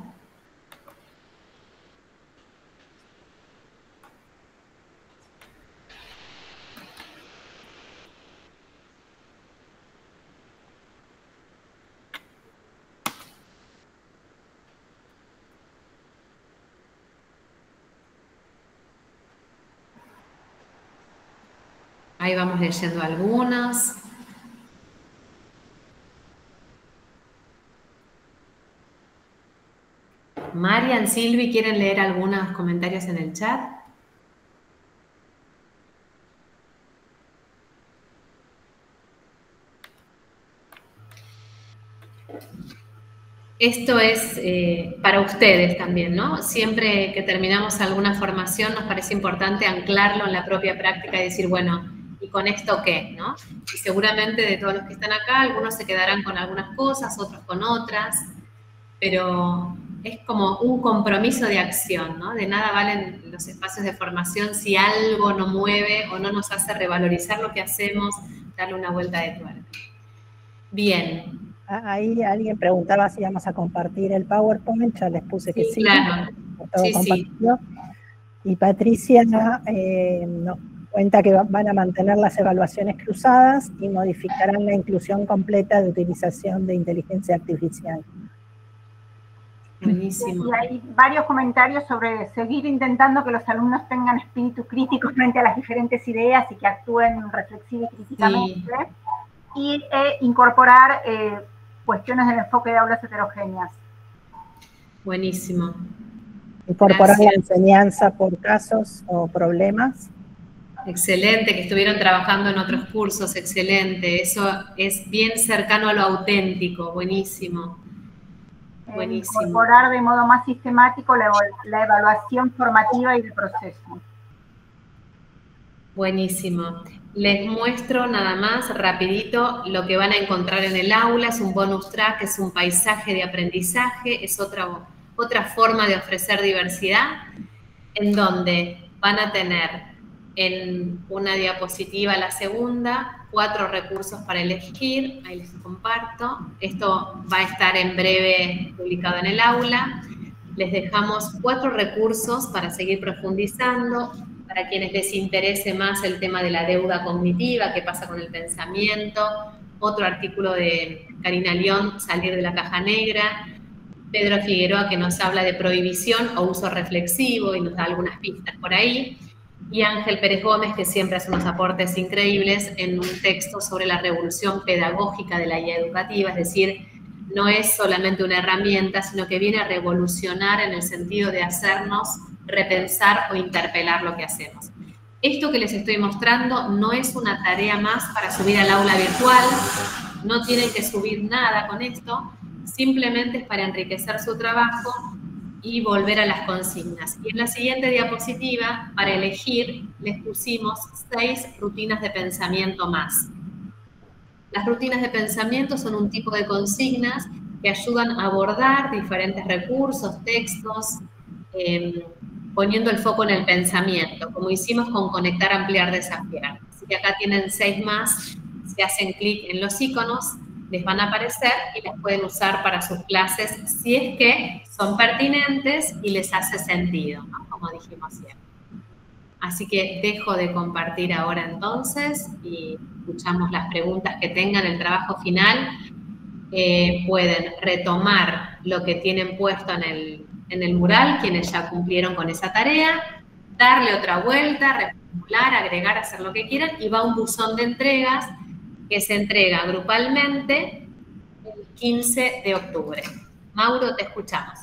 Ahí vamos leyendo algunas. Marian, Silvi, ¿quieren leer algunos comentarios en el chat? Esto es para ustedes también, ¿no? Siempre que terminamos alguna formación nos parece importante anclarlo en la propia práctica y decir, bueno, ¿y con esto qué? ¿No? Y seguramente de todos los que están acá, algunos se quedarán con algunas cosas, otros con otras, pero es como un compromiso de acción, ¿no? De nada valen los espacios de formación si algo no mueve o no nos hace revalorizar lo que hacemos, darle una vuelta de tuerca. Bien. Ahí alguien preguntaba si íbamos a compartir el PowerPoint, ya les puse que sí. Claro. Sí. Y Patricia nos cuenta que van a mantener las evaluaciones cruzadas y modificarán la inclusión completa de utilización de inteligencia artificial. Buenísimo. Y hay varios comentarios sobre seguir intentando que los alumnos tengan espíritu crítico frente a las diferentes ideas y que actúen reflexiva y críticamente. Sí. Y incorporar cuestiones del enfoque de aulas heterogéneas. Buenísimo. Incorporar la enseñanza por casos o problemas. Excelente, que estuvieron trabajando en otros cursos, excelente. Eso es bien cercano a lo auténtico, buenísimo. Buenísimo. Incorporar de modo más sistemático la evaluación formativa y de proceso. Buenísimo. Les muestro nada más rapidito lo que van a encontrar en el aula. Es un bonus track, es un paisaje de aprendizaje, es otra forma de ofrecer diversidad, en donde van a tener en una diapositiva, la segunda, 4 recursos para elegir. Ahí les comparto. Esto va a estar en breve publicado en el aula. Les dejamos 4 recursos para seguir profundizando. Para quienes les interese más el tema de la deuda cognitiva, qué pasa con el pensamiento, otro artículo de Karina León, Salir de la caja negra, Pedro Figueroa, que nos habla de prohibición o uso reflexivo y nos da algunas pistas por ahí, y Ángel Pérez Gómez, que siempre hace unos aportes increíbles en un texto sobre la revolución pedagógica de la guía educativa, es decir, no es solamente una herramienta, sino que viene a revolucionar en el sentido de hacernos repensar o interpelar lo que hacemos. Esto que les estoy mostrando no es una tarea más para subir al aula virtual, no tienen que subir nada con esto, simplemente es para enriquecer su trabajo y volver a las consignas. Y en la siguiente diapositiva, para elegir, les pusimos 6 rutinas de pensamiento más. Las rutinas de pensamiento son un tipo de consignas que ayudan a abordar diferentes recursos, textos, poniendo el foco en el pensamiento, como hicimos con Conectar, Ampliar, Desafiar. Así que acá tienen 6 más, si hacen clic en los iconos, les van a aparecer y las pueden usar para sus clases si es que son pertinentes y les hace sentido, ¿no? Como dijimos siempre. Así que dejo de compartir ahora entonces y escuchamos las preguntas que tengan. El trabajo final pueden retomar lo que tienen puesto en el mural, quienes ya cumplieron con esa tarea, darle otra vuelta, reformular, agregar, hacer lo que quieran, y va un buzón de entregas que se entrega grupalmente el 15 de octubre. Mauro, te escuchamos.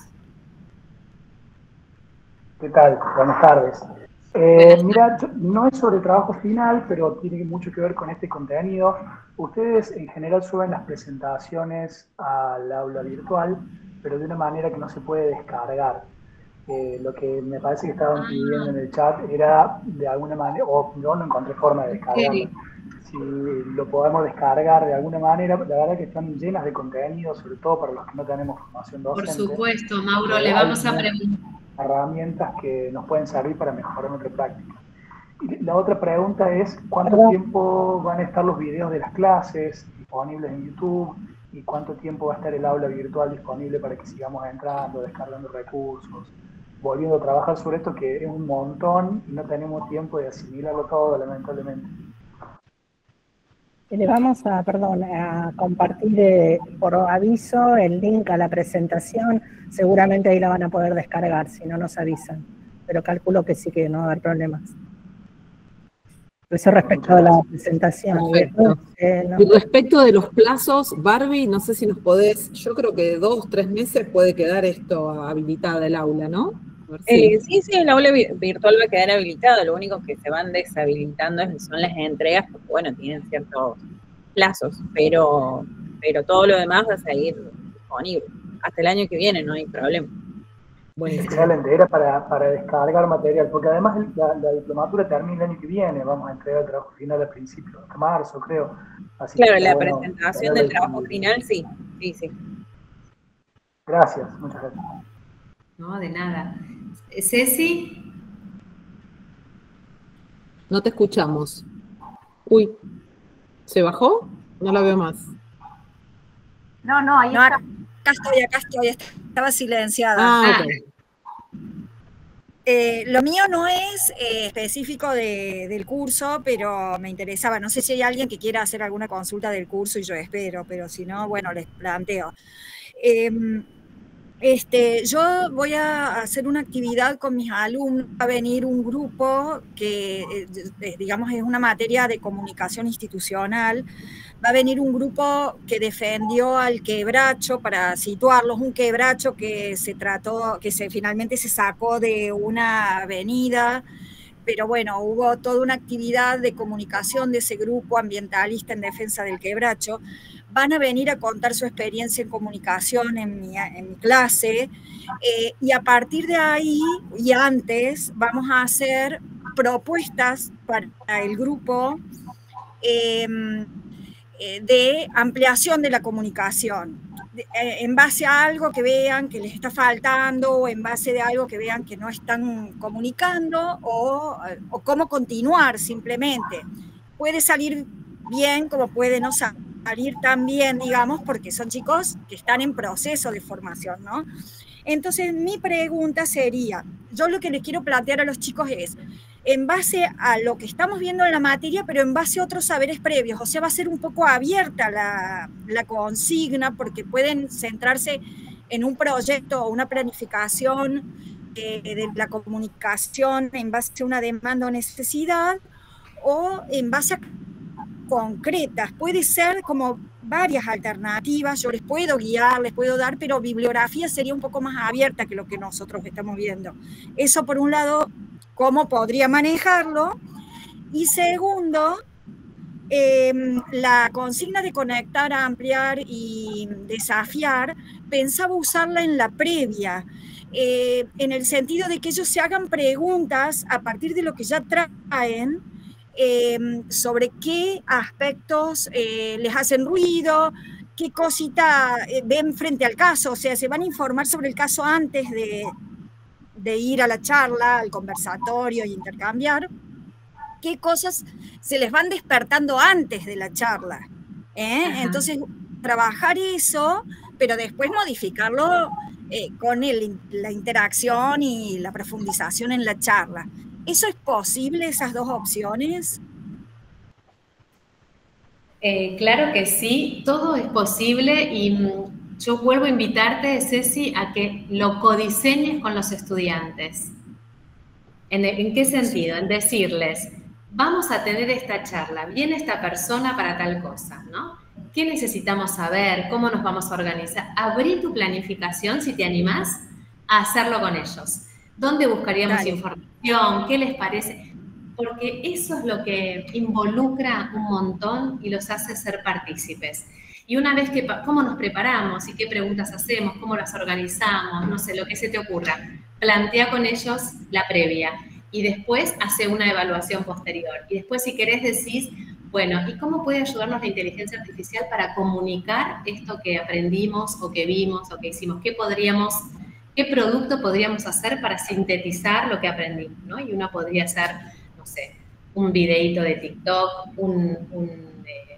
¿Qué tal? Buenas tardes. Mira, no es sobre trabajo final, pero tiene mucho que ver con este contenido. Ustedes en general suben las presentaciones al aula virtual, pero de una manera que no se puede descargar. Lo que me parece que estaban pidiendo en el chat era de alguna manera, o yo no encontré forma de descargarlo. Si lo podemos descargar de alguna manera, la verdad que están llenas de contenido, sobre todo para los que no tenemos formación docente. Por supuesto, Mauro, le vamos a preguntar. Herramientas que nos pueden servir para mejorar nuestra práctica. Y la otra pregunta es, ¿cuánto tiempo van a estar los videos de las clases disponibles en YouTube? ¿Y cuánto tiempo va a estar el aula virtual disponible para que sigamos entrando, descargando recursos, volviendo a trabajar sobre esto, que es un montón y no tenemos tiempo de asimilarlo todo, lamentablemente? Le vamos a compartir por aviso el link a la presentación. Seguramente ahí la van a poder descargar, si no nos avisan. Pero calculo que sí, que no va a haber problemas. Eso respecto a la presentación. Perfecto. Y respecto de los plazos, Barbie, no sé si nos podés, yo creo que 2 o 3 meses puede quedar esto habilitada el aula, ¿no? Sí, el aula virtual va a quedar habilitada, lo único que se van deshabilitando son las entregas, porque bueno, tienen ciertos plazos, pero todo lo demás va a seguir disponible. Hasta el año que viene no hay problema. Bueno, excelente, era para descargar material, porque además la diplomatura termina el año que viene, vamos a entregar el trabajo final al principio de marzo, creo. Así claro, que, la bueno, presentación del trabajo final, sí. Gracias, muchas gracias. No, de nada. Ceci. No te escuchamos. Uy, ¿se bajó? No la veo más. No, ahí está. Acá estoy, estaba silenciada. Ok. Lo mío no es específico del curso, pero me interesaba. No sé si hay alguien que quiera hacer alguna consulta del curso y yo espero, pero si no, bueno, les planteo. Yo voy a hacer una actividad con mis alumnos, va a venir un grupo que, digamos, es una materia de comunicación institucional, va a venir un grupo que defendió al quebracho, para situarlos, un quebracho que finalmente se sacó de una avenida, pero bueno, hubo toda una actividad de comunicación de ese grupo ambientalista en defensa del quebracho. Van a venir a contar su experiencia en comunicación en mi clase, y a partir de ahí y antes vamos a hacer propuestas para el grupo de ampliación de la comunicación, en base a algo que vean que les está faltando, o en base a algo que vean que no están comunicando, o cómo continuar simplemente. Puede salir bien como puede no salir tan bien, digamos, porque son chicos que están en proceso de formación, ¿no? Entonces, mi pregunta sería, yo lo que les quiero plantear a los chicos es, en base a lo que estamos viendo en la materia, pero en base a otros saberes previos, o sea, va a ser un poco abierta la consigna, porque pueden centrarse en un proyecto o una planificación de la comunicación en base a una demanda o necesidad, o en base a concretas. Puede ser como varias alternativas, yo les puedo guiar, les puedo dar, pero bibliografía sería un poco más abierta que lo que nosotros estamos viendo. Eso por un lado, cómo podría manejarlo. Y segundo, la consigna de conectar, ampliar y desafiar, pensaba usarla en la previa, en el sentido de que ellos se hagan preguntas a partir de lo que ya traen, sobre qué aspectos les hacen ruido, qué cosita ven frente al caso, o sea, se van a informar sobre el caso antes de de ir a la charla, al conversatorio y intercambiar, qué cosas se les van despertando antes de la charla. Entonces, trabajar eso, pero después modificarlo con la interacción y la profundización en la charla. ¿Eso es posible, esas dos opciones? Claro que sí, todo es posible y yo vuelvo a invitarte, Ceci, a que lo codiseñes con los estudiantes. ¿En qué sentido? En decirles, vamos a tener esta charla, viene esta persona para tal cosa, ¿no? ¿Qué necesitamos saber? ¿Cómo nos vamos a organizar? Abrí tu planificación, si te animás, a hacerlo con ellos. ¿Dónde buscaríamos información? ¿Qué les parece? Porque eso es lo que involucra un montón y los hace ser partícipes. Y una vez que, ¿cómo nos preparamos y qué preguntas hacemos? ¿Cómo las organizamos? No sé, lo que se te ocurra. Plantea con ellos la previa y después hace una evaluación posterior. Y después, si querés, decís, bueno, ¿y cómo puede ayudarnos la inteligencia artificial para comunicar esto que aprendimos o que vimos o que hicimos? ¿Qué producto podríamos hacer para sintetizar lo que aprendimos, ¿no? Y uno podría hacer, no sé, un videíto de TikTok,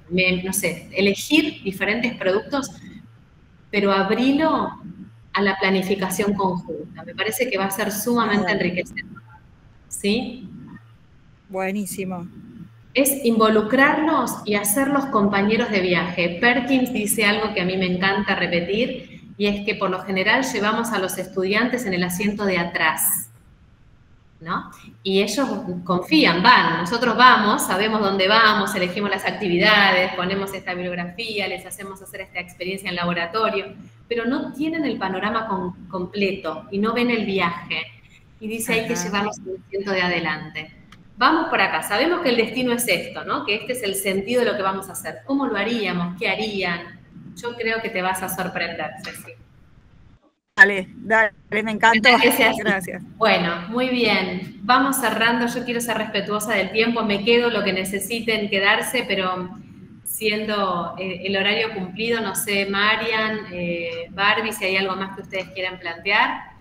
no sé, elegir diferentes productos, pero abrirlo a la planificación conjunta. Me parece que va a ser sumamente enriquecedor. ¿Sí? Buenísimo. Es involucrarlos y hacerlos compañeros de viaje. Perkins dice algo que a mí me encanta repetir, y es que por lo general llevamos a los estudiantes en el asiento de atrás, ¿no? Y ellos confían, van, nosotros vamos, sabemos dónde vamos, elegimos las actividades, ponemos esta bibliografía, les hacemos hacer esta experiencia en laboratorio, pero no tienen el panorama completo y no ven el viaje. Y dice, hay que llevarlos al asiento de adelante. Vamos por acá, sabemos que el destino es esto, ¿no? Que este es el sentido de lo que vamos a hacer. ¿Cómo lo haríamos? ¿Qué harían? Yo creo que te vas a sorprender, Ceci. Dale, me encantó. Gracias. Bueno, muy bien. Vamos cerrando. Yo quiero ser respetuosa del tiempo. Me quedo lo que necesiten quedarse, pero siendo el horario cumplido, no sé, Marian, Barbie, si hay algo más que ustedes quieran plantear.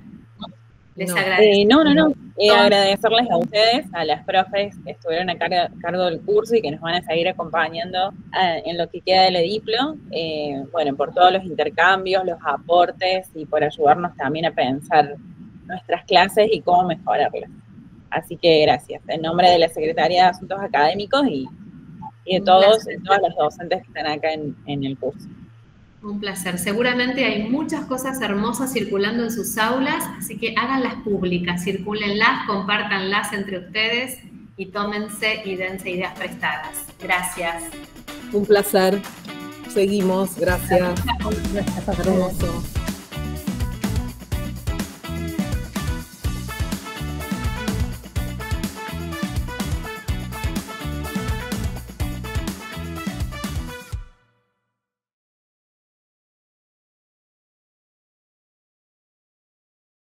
Les agradezco. No. Agradecerles a ustedes, a las profes que estuvieron a cargo del curso y que nos van a seguir acompañando en lo que queda del Ediplo. Bueno, por todos los intercambios, los aportes y por ayudarnos también a pensar nuestras clases y cómo mejorarlas. Así que gracias. En nombre de la Secretaría de Asuntos Académicos y de todos y todas los docentes que están acá en el curso. Un placer. Seguramente hay muchas cosas hermosas circulando en sus aulas, así que háganlas públicas, circúlenlas, compártanlas entre ustedes y tómense y dense ideas prestadas. Gracias. Un placer. Seguimos. Gracias. Gracias. Hermoso.